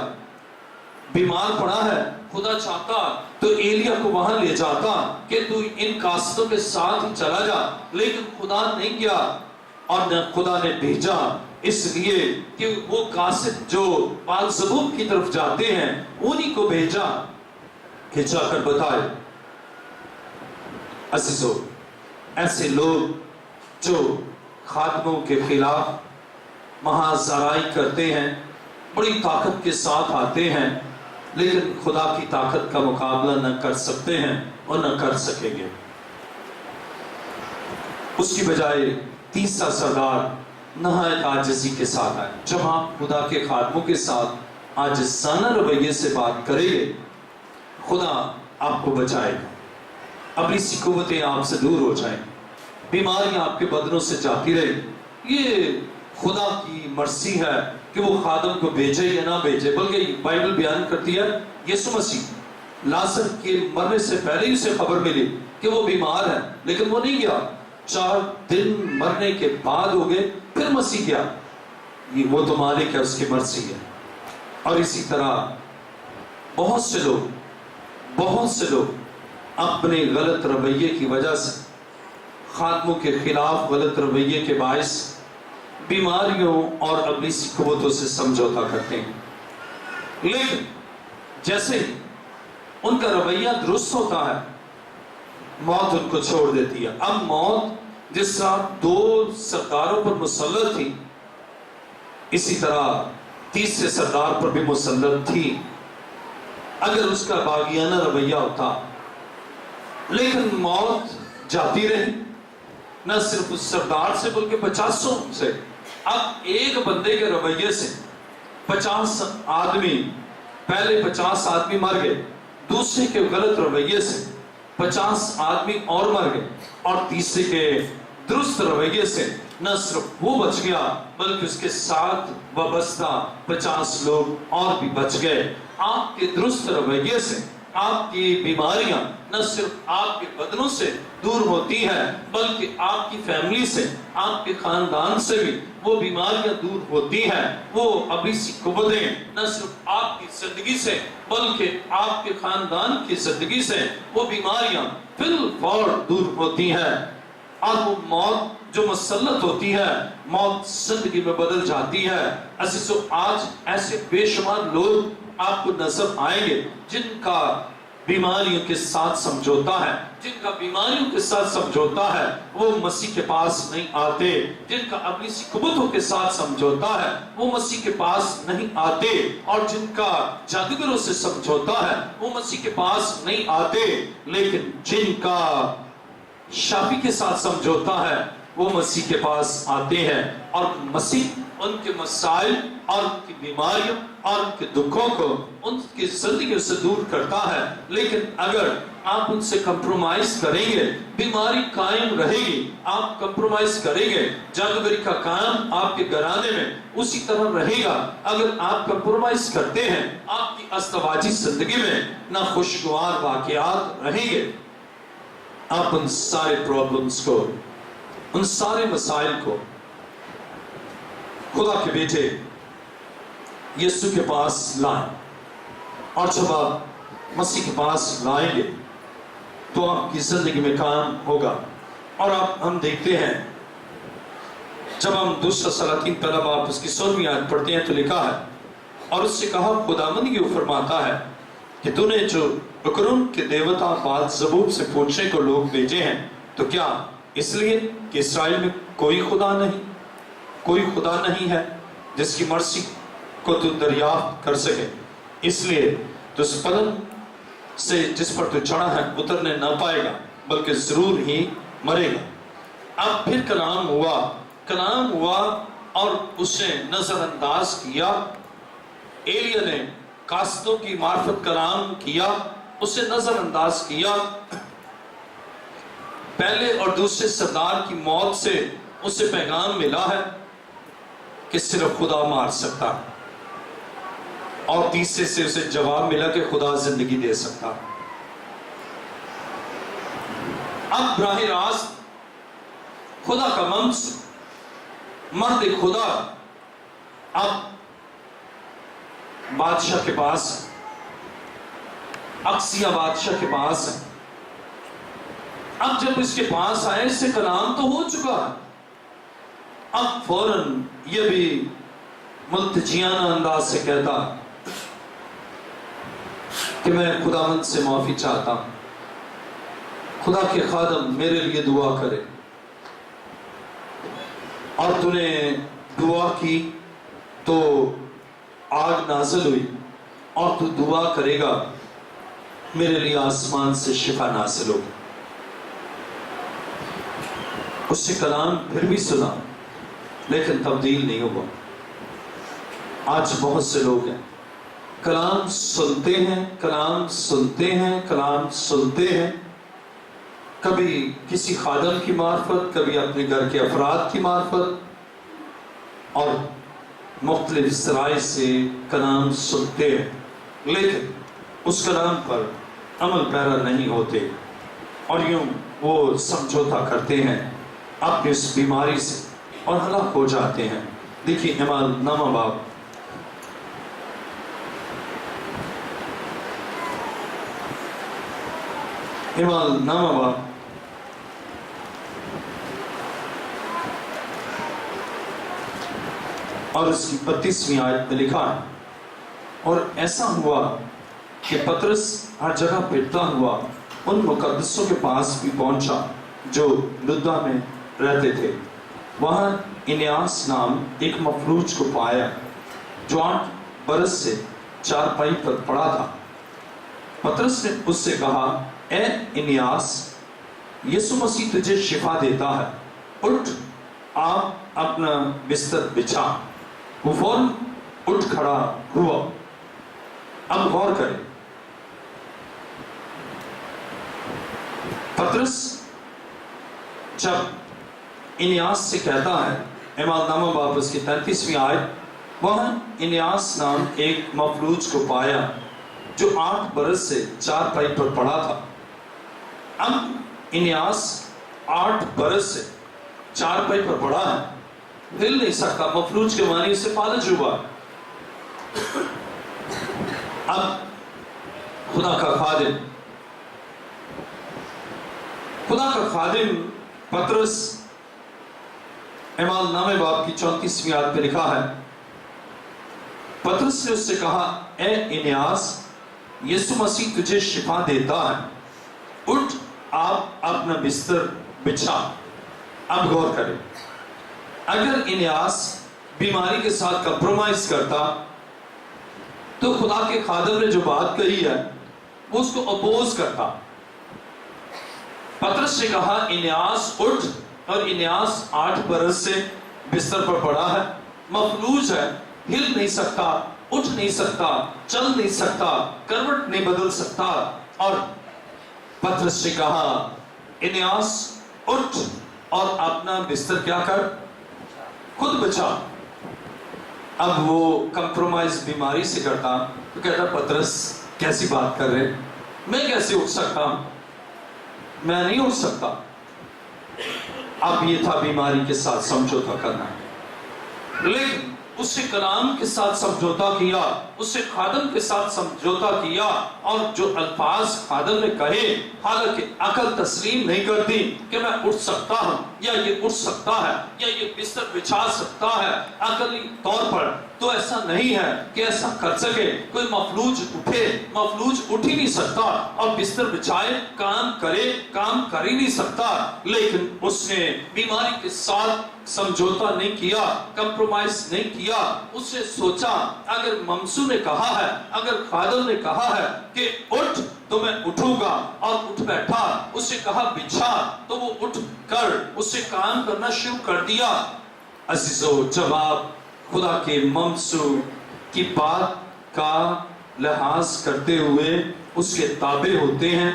C: बीमार पड़ा है, खुदा चाहता तो एलिया को वहां ले जाता कि तू इन कासिदों के साथ ही चला जा, लेकिन खुदा नहीं गया, और न खुदा ने भेजा, इसलिए कि वो कासिद जो बाल-ज़बूब की तरफ जाते हैं उन्हीं को भेजा कि जाकर बताए। अज़ीज़ों, ऐसे लोग जो खादमों के खिलाफ महाज़राई करते हैं, बड़ी ताकत के साथ आते हैं, लेकिन खुदा की ताकत का मुकाबला न कर सकते हैं और न कर सकेंगे। उसकी बजाय तीसरा सरदार नहायत आजिज़ी के साथ आए। जब आप खुदा के खादमों के साथ आजिज़ाना रवैये से बात करेंगे, खुदा आपको बचाएगा, अपनी सी कुव्वतें आपसे दूर हो जाएं, बीमारियां आपके बदनों से जाती रहे। ये खुदा की मर्जी है कि वो खादम को भेजे या ना भेजे। बल्कि बाइबल बयान करती है यीशु मसीह लाजर के मरने से पहले ही उसे खबर मिली कि वो बीमार है, लेकिन वो नहीं गया। 4 दिन मरने के बाद हो गए, फिर मसीह गया। ये वो तो मालिक है, उसकी मर्जी है। और इसी तरह बहुत से लोग अपने गलत रवैये की वजह से खादमों के खिलाफ गलत रवैये के बायस बीमारियों और अब्लीसी कुव्वतों से समझौता करते हैं। लेकिन जैसे ही उनका रवैया दुरुस्त होता है, मौत उनको छोड़ देती है। अब मौत जिस तरह 2 सरदारों पर मुसल्लत थी, इसी तरह तीसरे सरदार पर भी मुसल्लत थी अगर उसका बागियाना रवैया होता। लेकिन मौत जाती रही, न सिर्फ उस सरदार से बल्कि 50 से। अब एक बंदे के रवैये से 50 आदमी, पहले 50 आदमी मर गए, दूसरे के गलत रवैये से 50 आदमी और मर गए, और तीसरे के दुरुस्त रवैये से न सिर्फ वो बच गया बल्कि उसके साथ वाबस्ता 50 लोग और भी बच गए। आपके दुरुस्त रवैये से आपकी बीमारियां न सिर्फ आपके बदनों से दूर होती है बल्कि आपकी फैमिली से, आपके खानदान से भी वो बीमारियां दूर होती हैं। वो अब्लीसी कुव्वतें न सिर्फ आपकी जिंदगी से बल्कि आपके खानदान की जिंदगी से वो बीमारियां बिल्कुल दूर होती हैं। और वो मौत जो मुसल्लत होती है, मौत जिंदगी में बदल जाती है। अज़ीज़ों, आज ऐसे बेशुमार लोग आपको नजर आएंगे जिनका बीमारियों के साथ समझौता है, जिनका बीमारियों के साथ समझौता है, वो मसीह के पास नहीं आते। जिनका अब्लीसी कुव्वतों के साथ समझौता है, वो मसीह के पास नहीं आते। और जिनका जादूगरों से समझौता है, वो मसीह के पास नहीं आते। लेकिन जिनका शाफी के साथ समझौता है, वो मसीह के पास आते हैं और मसीह उनके मसाइल और उनकी बीमारियों और उनके दुखों को उनकी जिंदगी से दूर करता है। लेकिन अगर आप उनसे कंप्रोमाइज करेंगे, बीमारी कायम रहेगी। आप कंप्रोमाइज करेंगे, जादूगरी का काम आपके घराने में उसी तरह रहेगा। अगर आप कंप्रोमाइज करते हैं, आपकी अस्तवाजी जिंदगी में ना खुशगवार वाकयात रहेंगे। आप उन सारे प्रॉब्लम्स को, उन सारे मसाइल को खुदा के बेटे यीशु के पास लाएं। और जब आप मसीह के पास लाएंगे तो आपकी जिंदगी में काम होगा। और आप हम देखते हैं, जब हम दूसरा सलातीन पहला बाब उसकी 16वीं आयत पढ़ते हैं तो लिखा है, और उससे कहा, खुदावंद ये फरमाता है कि तूने जो उकरून के देवता बात ज़बूत से पूछने को लोग भेजे हैं, तो क्या इसलिए कि इस्राएल में कोई खुदा नहीं है जिसकी मर्सी को तू दरियाफ्त कर सके, इसलिए तो उस पदम से जिस पर तू चढ़ा है उतरने न पाएगा बल्कि जरूर ही मरेगा। अब फिर कलाम हुआ और उसने नजरअंदाज किया। एलिया ने कास्तों की मार्फत कलाम किया, उसे नजरअंदाज किया। पहले और दूसरे सरदार की मौत से उसे पैगाम मिला है कि सिर्फ खुदा मार सकता, और तीसरे से उसे जवाब मिला कि खुदा जिंदगी दे सकता। अब बराह रास्त खुदा का मंसूर मर्द खुदा अब बादशाह के पास है, अक्सिया बादशाह के पास है। अब जब इसके पास आए, इससे कलाम तो हो चुका है, अब फौरन ये भी मुल्तजियाना अंदाज से कहता कि मैं खुदावंद से माफी चाहता हूं, खुदा के खादम मेरे लिए दुआ करे। और तूने दुआ की तो आग नाज़िल हुई, और तू दुआ करेगा मेरे लिए आसमान से शिफा नाज़िल होगी। उससे कलाम फिर भी सुना, लेकिन तब्दील नहीं हुआ। आज बहुत से लोग हैं, कलाम सुनते हैं, कभी किसी खादम की मार्फत, कभी अपने घर के अफराद की मार्फत, और मुख्तलिफ ज़राए से कलाम सुनते हैं, लेकिन उस कलाम पर अमल पैरा नहीं होते, और यूं वो समझौता करते हैं अपनी उस बीमारी से और हलाक हो जाते हैं। देखिए इमाल नामा बाब اور اس کی 32ویں آیت میں لکھا ہے، اور ایسا ہوا کہ پطرس ہر جگہ پھرتا ہوا ان مقدسوں کے پاس بھی پہنچا جو لدہ میں رہتے تھے۔ وہاں انیاس نام ایک مفلوج کو پایا جو 8 برس سے چارپائی پر پڑا تھا۔ پطرس نے اس سے کہا، اے انیاس، یسوع مسیح تجھے شفا دیتا ہے، اٹھ، آپ اپنا بستر بچھا۔ وہ فوراً اٹھ کھڑا ہوا۔ اب غور کریں، پطرس جب انیاس سے کہتا ہے، اعمال نامہ باب اس کی 33ویں آیت، وہاں انیاس نام ایک مفلوج کو پایا جو 8 برس سے چارپائی پر پڑا تھا۔ اب انیاس 8 برس سے چارپائی پر پڑا ہے، ہل نہیں سکتا، مفلوج کے معنی سے فالج ہوا۔ اب خدا کا خادم پطرس، اعمال نامہ باب کی 34ویں آیت پہ لکھا ہے، پطرس نے اس سے کہا، اے انیاس، یسوع مسیح تجھے شفا دیتا ہے، اٹھ، آپ اپنا بستر بچھا۔ اب غور کریں، اگر انیاس بیماری کے ساتھ کمپرومائز کرتا تو خدا کے خادم نے جو بات کہی ہے وہ اس کو اپوز کرتا۔ پطرس نے کہا، انیاس اٹھ، اور انیاس 8 برس سے بستر پر پڑا ہے، مفلوج ہے، ہل نہیں سکتا، اٹھ نہیں سکتا، چل نہیں سکتا، کروٹ نہیں بدل سکتا۔ اور پطرس نے کہا، انیاس اٹھ اور اپنا بستر کیا کر، خود بچا۔ اب وہ کمپرومائز بیماری سے کرتا تو کہتا، پطرس کیسی بات کر رہے، میں کیسے اٹھ سکتا ہوں، میں نہیں اٹھ سکتا۔ اب یہ تھا بیماری کے ساتھ سمجھوتا کرنا، لیکن اس سے کلام کے ساتھ سمجھوتا کیا، اس سے خادم کے ساتھ سمجھوتا کیا، اور جو الفاظ خادم نے کہے، حالانکہ عقل تسلیم نہیں کرتی کہ میں اٹھ سکتا ہوں، یا یہ اٹھ سکتا ہے، یا یہ بستر بچھا سکتا ہے، عقلی طور پر تو ایسا نہیں ہے کہ ایسا کر سکے۔ کوئی مفلوج اٹھے، مفلوج اٹھ ہی نہیں سکتا، اور بستر بچھائے کام کرے، کام کر ہی نہیں سکتا۔ لیکن اس نے بیماری کے ساتھ سمجھوتا نہیں کیا، کمپرومائز نہیں کیا۔ اس نے سوچا، اگر ممسو نے کہا ہے، اگر خادم نے کہا ہے کہ اٹھ تو میں اٹھوں گا، اور اٹھ بیٹھا۔ اس نے کہا بچھا تو وہ اٹھ کر اس سے کام کرنا شروع کر دیا۔ عزیزو، جب آپ خدا کے ممسو کی بات کا لحاظ کرتے ہوئے اس کے تابع ہوتے ہیں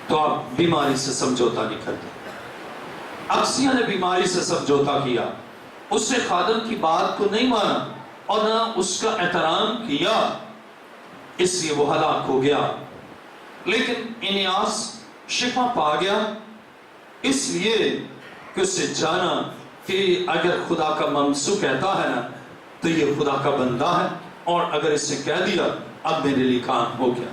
C: تو آپ بیماری سے سمجھوتا نہیں کرتے۔ اکسیہ نے بیماری سے سمجھوتا کیا، اس نے خادم کی بات کو نہیں مانا اور نہ اس کا احترام کیا، اس لیے وہ ہلاک ہو گیا۔ لیکن انیاس شفا پا گیا، اس لیے کہ اس نے جانا کہ اگر خدا کا ممسو کہتا ہے نا تو یہ خدا کا بندہ ہے، اور اگر اس نے کہہ دیا اب میرے لیے کام ہو گیا۔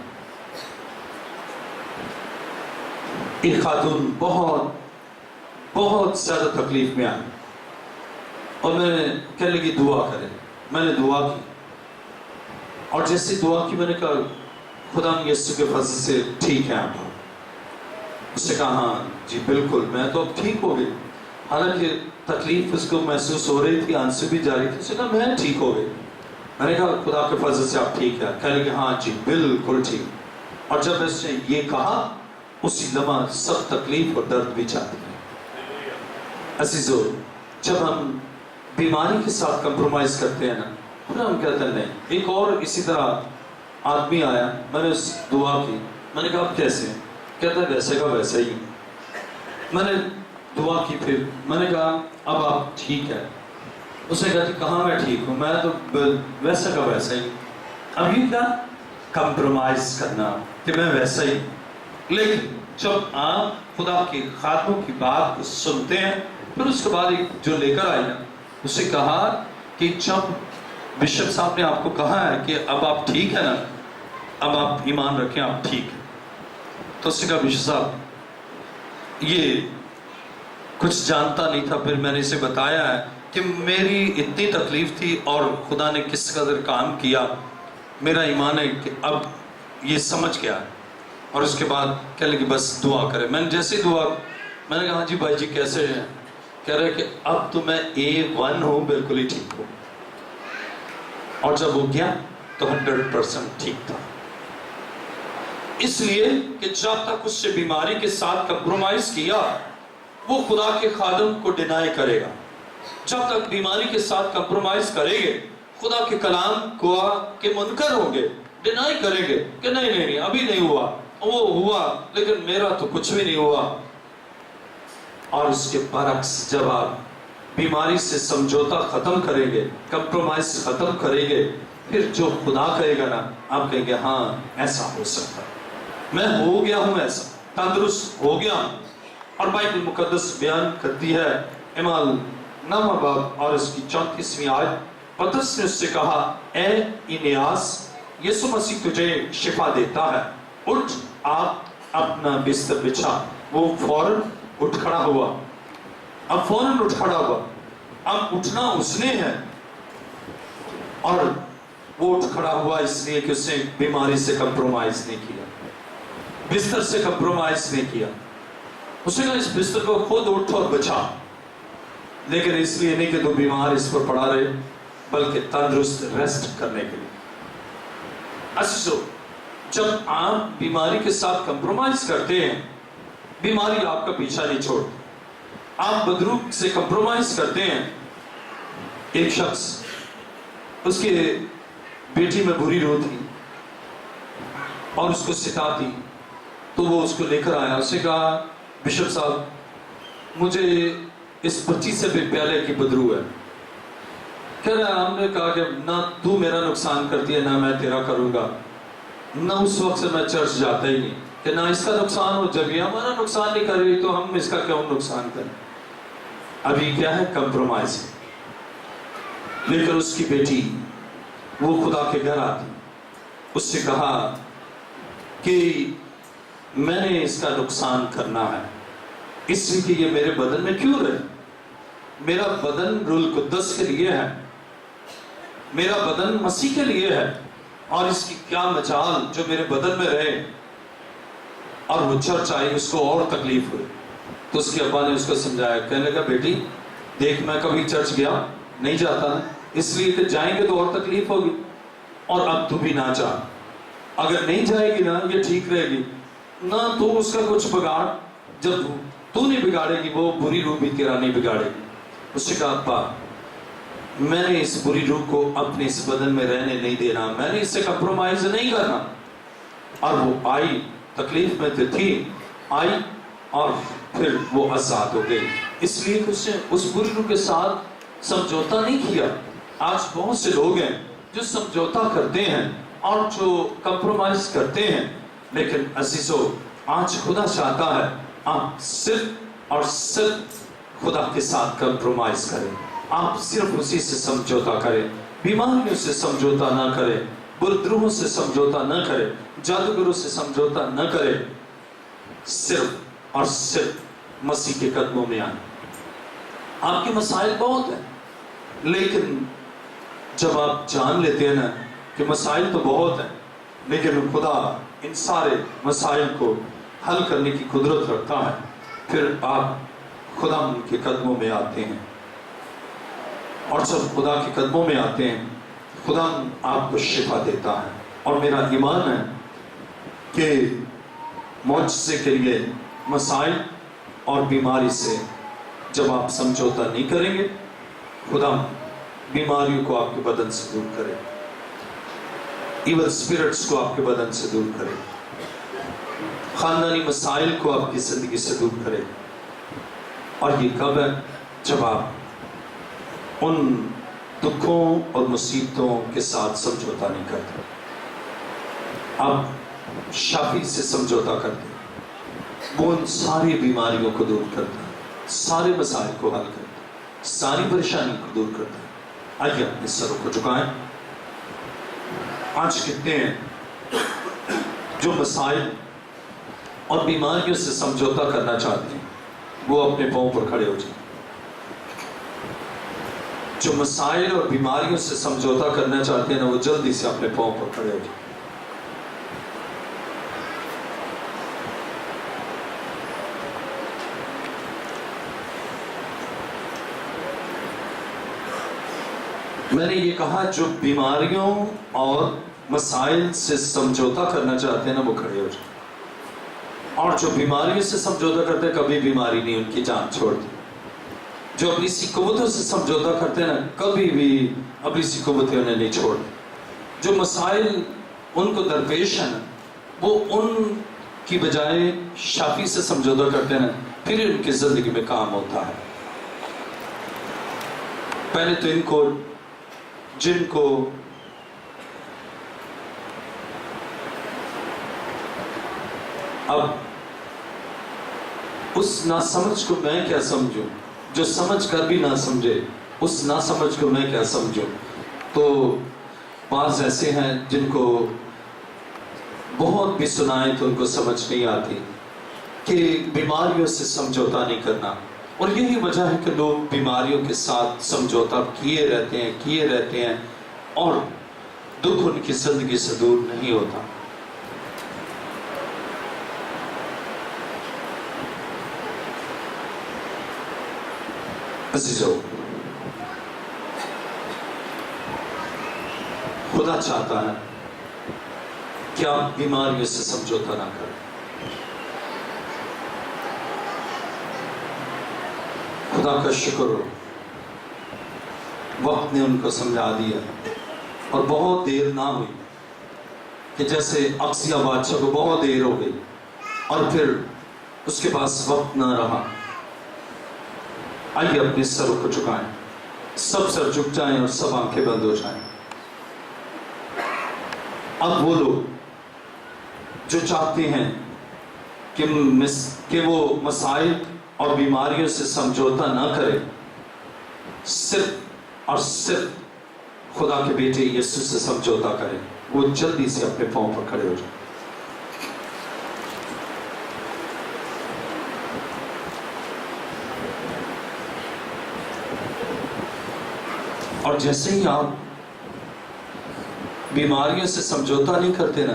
C: ایک خاتون بہت زیادہ تکلیف میں آئی اور میں نے کہنے لگی دعا کرے۔ میں نے دعا کی، اور جیسے دعا کی میں نے کہا خدا یسوع کے فضل سے ٹھیک ہے آپ۔ اس نے کہا ہاں جی بالکل، میں تو اب ٹھیک ہو گئی۔ حالانکہ تکلیف اس کو محسوس ہو رہی تھی، آنسو بھی جاری تھی۔ اس نے کہا میں ٹھیک ہو گئی۔ میں نے کہا خدا کے فضل سے آپ ٹھیک ہے؟ کہنے لگی ہاں جی بالکل ٹھیک۔ اور جب اس نے یہ کہا اسی لمحہ سب تکلیف اور درد بھی جاتی ہے۔ عزیزو، جب ہم بیماری کے ساتھ کمپرومائز کرتے ہیں نا، پھر ہم کہتے ہیں نہیں۔ ایک اور اسی طرح آدمی آیا، میں نے دعا کی، میں نے کہا آپ کیسے؟ کہتا ہے ویسے کا ویسا ہی۔ میں نے دعا کی، پھر میں نے کہا اب آپ ٹھیک ہے؟ اس نے کہا کہ کہاں میں ٹھیک ہوں، میں تو ویسا کا ویسا ہی۔ اب یہ کیا کمپرومائز کرنا کہ میں ویسا ہی۔ لیکن جب آپ خدا کے خادموں کی بات کو سنتے ہیں، پھر اس کے بعد ایک جو لے کر آئی نا، اسے کہا کہ جب بشپ صاحب نے آپ کو کہا ہے کہ اب آپ ٹھیک ہے نا، اب آپ ایمان رکھیں آپ ٹھیک ہے، تو اس نے کہا بشپ صاحب یہ کچھ جانتا نہیں تھا، پھر میں نے اسے بتایا ہے کہ میری اتنی تکلیف تھی اور خدا نے کس قدر کام کیا. میرا ایمان ہے کہ اب یہ سمجھ گیا. اور اس کے بعد کہنے لگی بس دعا کرے. میں نے جیسے دعا میں نے کہا ہاں جی بھائی جی کیسے ہیں؟ کہہ رہے کہ اب تو میں A1 ہوں, بالکل ہی ٹھیک ہوں. اور جب وہ گیا تو 100% ٹھیک تھا. اس لیے کہ جب تک اس سے بیماری کے ساتھ کمپرومائز کیا وہ خدا کے خادم کو ڈینائی کرے گا. جب تک بیماری کے ساتھ کمپرومائز کریں گے خدا کے کلام کو کے منکر ہوں گے, ڈینائی کریں گے کہ نہیں ابھی نہیں ہوا, وہ ہوا لیکن میرا تو کچھ بھی نہیں ہوا. اور اس کے برعکس جب آپ بیماری سے سمجھوتا ختم کریں گے, کمپرومائز ختم کریں گے, پھر جو خدا کہے گا نا آپ کہیں گے ہاں ایسا ہو سکتا ہے, میں ہو گیا ہوں, ایسا تندرست ہو گیا. اور بائبل مقدس بیان کرتی ہے اعمال نامہ باب اور اس کی 34ویں آیت, پترس نے اس سے کہا اے انیاس یسوع مسیح تجھے شفا دیتا ہے, اٹھ آپ اپنا بستر بچھا. وہ فوراً اٹھ کھڑا ہوا. اب فوراً اٹھ کھڑا ہوا. اب اٹھنا اس نے ہے اور وہ اٹھ کھڑا ہوا اس لیے کہ اس نے بیماری سے کمپرومائز نہیں کیا, بستر سے کمپرومائز نہیں کیا. اس نے کہا اس بستر کو خود اٹھ اور بچا, لیکن اس لیے نہیں کہ تو بیمار اس پر پڑا رہے بلکہ تندرست ریسٹ کرنے کے لیے. عزیزو, جب آپ بیماری کے ساتھ کمپرومائز کرتے ہیں بیماری آپ کا پیچھا نہیں چھوڑتی. آپ بدروح سے کمپرومائز کرتے ہیں. ایک شخص اس کے بیٹی میں بری روح تھی اور اس کو ستاتی, تو وہ اس کو لے کر آیا. اس نے کہا بشپ صاحب مجھے اس بچی سے بھی پیالے کی بدروح ہے. کہہ رہا ہم نے کہا کہ نہ تو میرا نقصان کرتی ہے نہ میں تیرا کروں گا, نہ اس وقت سے میں چرچ جاتا ہی نہیں کہ نہ اس کا نقصان ہو, جب یہ ہمارا نقصان نہیں کر رہی تو ہم اس کا کیوں نقصان کریں. ابھی کیا ہے کمپرومائز. لیکن اس کی بیٹی وہ خدا کے گھر آتی, اس سے کہا کہ میں نے اس کا نقصان کرنا ہے اس لیے کہ یہ میرے بدن میں کیوں رہے. میرا بدن روح القدس کے لیے ہے, میرا بدن مسیح کے لیے ہے, اور اس کی کیا مجال جو میرے بدن میں رہے. اور وہ چرچ آئی, اس کو اور تکلیف ہوئی. تو اس کے ابا نے اس کو سمجھایا, کہنے لگا بیٹی دیکھ میں کبھی چرچ گیا نہیں جاتا نا, اس لیے کہ جائیں گے تو اور تکلیف ہوگی, اور اب تو بھی نہ جا. اگر نہیں جائے گی نا یہ ٹھیک رہے گی, نہ تو اس کا کچھ بگاڑ, جب تو نہیں بگاڑے گی وہ بری روح بھی تیرا نہیں بگاڑے گی. اس سے کہا ابا میں نے اس بری روح کو اپنے اس بدن میں رہنے نہیں دینا, میں نے اس سے کمپرومائز نہیں کرنا. اور وہ آئی, تکلیف میں تو تھی, آئی اور پھر وہ آزاد ہو گئی, اس لیے کہ اس نے اس بری روح کے ساتھ سمجھوتا نہیں کیا. آج بہت سے لوگ ہیں جو سمجھوتا کرتے ہیں اور جو کمپرومائز کرتے ہیں, لیکن عزیزو آج خدا چاہتا ہے آپ صرف اور صرف خدا کے ساتھ کمپرومائز کریں. آپ صرف اسی سے سمجھوتا کریں, بیماریوں سے سمجھوتا نہ کریں, بردروہوں سے سمجھوتا نہ کریں, جادوگروں سے سمجھوتا نہ کریں. صرف اور صرف مسیح کے قدموں میں آئیں. آپ کے مسائل بہت ہیں, لیکن جب آپ جان لیتے ہیں نا کہ مسائل تو بہت ہیں لیکن خدا ان سارے مسائل کو حل کرنے کی قدرت رکھتا ہے, پھر آپ خدا ان کے قدموں میں آتے ہیں. اور جب خدا کے قدموں میں آتے ہیں خدا آپ کو شفا دیتا ہے. اور میرا ایمان ہے کہ معجزے کے لیے مسائل اور بیماری سے جب آپ سمجھوتا نہیں کریں گے خدا بیماریوں کو آپ کے بدن سے دور کرے, ایول اسپرٹس کو آپ کے بدن سے دور کرے, خاندانی مسائل کو آپ کی زندگی سے دور کرے. اور یہ کب ہے؟ جب آپ ان دکھوں اور مصیبتوں کے ساتھ سمجھوتا نہیں کرتے, آپ شافی سے سمجھوتا کرتے, وہ ان ساری بیماریوں کو دور کرتا ہے, سارے مسائل کو حل کرتا ہے, ساری پریشانی کو دور کرتا ہے. آئیے اپنے سروں کو جھکائیں. آج کتنے ہیں جو مسائل اور بیماریوں سے سمجھوتا کرنا چاہتے ہیں, وہ اپنے پاؤں پر کھڑے ہو جائیں. जो मसाइल और बीमारियों से समझौता करना चाहते हैं ना, वो जल्दी से अपने पाँव पर खड़े हो जाए। मैंने ये कहा जो बीमारियों और मसाइल से समझौता करना चाहते हैं ना, वो खड़े हो जाए। और जो बीमारियों से समझौता करते हैं, कभी बीमारी नहीं उनकी जान छोड़ती। जो अपनी सी कुव्वतों से समझौता करते हैं ना, कभी भी अपनी सी कुव्वतें उन्हें नहीं छोड़ती। जो मसाइल उनको दरपेश है ना, वो उनकी बजाय शाफी से समझौता करते हैं ना, फिर उनकी जिंदगी में काम होता है। पहले तो इनको, जिनको अब उस नासमझ को मैं क्या समझूं, जो समझ कर भी ना समझे उस नासमझ को मैं क्या समझूं। तो बाज़ ऐसे हैं जिनको बहुत भी सुनाए तो उनको समझ नहीं आती कि बीमारियों से समझौता नहीं करना। और यही वजह है कि लोग बीमारियों के साथ समझौता किए रहते हैं और दुख उनकी जिंदगी से दूर नहीं होता। अज़ीज़ों, खुदा चाहता है कि आप बीमारियों से समझौता ना करें। खुदा का शुक्र हो, वक्त ने उनको समझा दिया और बहुत देर ना हुई कि जैसे अक्सिया बादशाह को बहुत देर हो गई और फिर उसके पास वक्त ना रहा। आइए अपने सरों को झुकाएं, सब सर झुक जाएं और सब आंखें बंद हो जाएं। अब वो लोग जो चाहते हैं कि वो मसाइल और बीमारियों से समझौता ना करें, सिर्फ और सिर्फ खुदा के बेटे यीशु से समझौता करें, वो जल्दी से अपने पांव पर खड़े हो जाए। और जैसे ही आप बीमारियों से समझौता नहीं करते ना,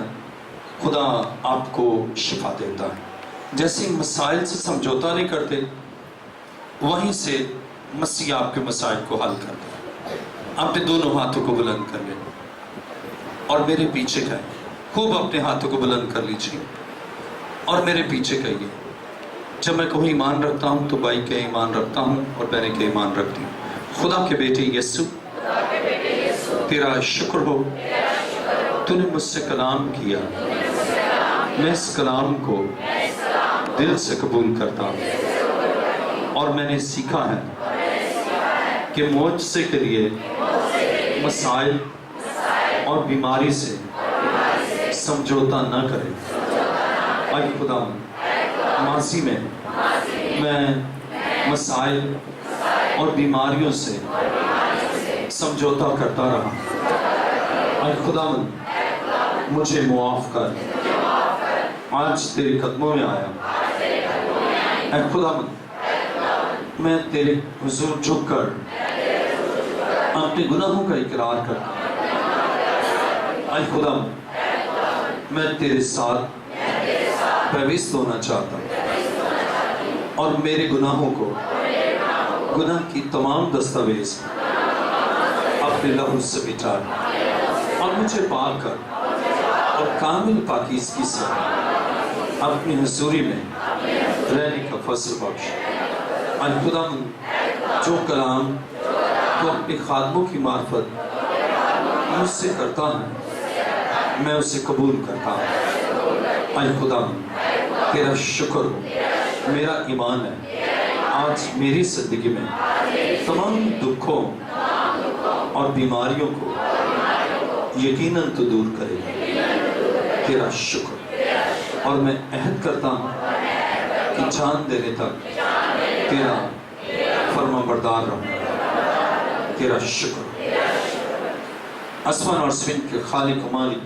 C: खुदा आपको शिफा देता है। जैसे ही मसाइल से समझौता नहीं करते, वहीं से मसीह आपके मसाइल को हल करता है। आपने दोनों हाथों को बुलंद कर लें और मेरे पीछे कहें, खूब अपने हाथों को बुलंद कर लीजिए और मेरे पीछे कहिए। जब मैं कहूँ ईमान रखता हूँ तो भाई के ईमान रखता हूँ और बहनें के ईमान रखती हूँ। खुदा के बेटे यीशु, तेरा शुक्र हो, तूने मुझसे कलाम किया। मैं इस कलाम को दिल से कबूल करता हूँ और मैंने सीखा है कि मुझसे के लिए मसाइल और बीमारी से समझौता न करें। आए खुदा, माजी में मैं मसाइल और बीमारियों से समझौता करता रहा। आए खुदावन, मुझे मुआफ कर। आज तेरे कदमों में आया। ऐ खुदावन, मैं तेरे हुजूर झुककर अपने गुनाहों का इकरार करता हूँ। आए खुदावन, मैं तेरे साथ प्रविष्ट होना चाहता हूँ और मेरे गुनाहों को, गुनाह की तमाम दस्तावेज अपने लहू से मिटा और मुझे पाक कर और कामिल पाकीज़गी से अपनी हुजूरी में रहने का फज़ल बख्श। और खुदा, जो कलाम तो अपने खादमों की मार्फत मुझसे करता है, मैं उसे कबूल करता हूँ। और खुदा, तेरा शुक्र हो, मेरा ईमान है आज मेरी जिंदगी में तमाम दुखों और बीमारियों को यकीनन तो दूर करेगा। तेरा शुक्र। और मैं अहद करता हूँ कि जान देने तक तेरा फरमाबरदार रहूँगा। तेरा शुक्र। आसमान और ज़मीन के खालिक व मालिक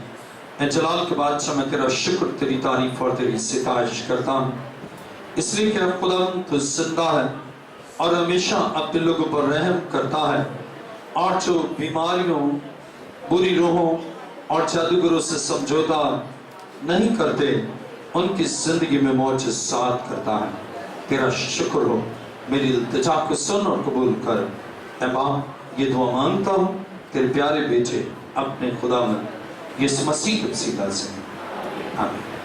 C: जलाल के बादशाह, मैं तेरा शुक्र, तेरी तारीफ और तेरी सितारिश करता हूँ, इसलिए कि खुदा तो जिंदा है और हमेशा अपने लोगों पर रहम करता है। اور جو بیماریوں बुरी रूहों और जादूगरों से समझौता नहीं करते ان کی زندگی میں معجزات کرتا ہے. تیرا شکر ہو, میری التجا کو سن اور قبول کر. اے باپ یہ دعا مانگتا ہوں تیرے پیارے بیٹے اپنے خداوند یسوع مسیح کے وسیلہ سے, آمین.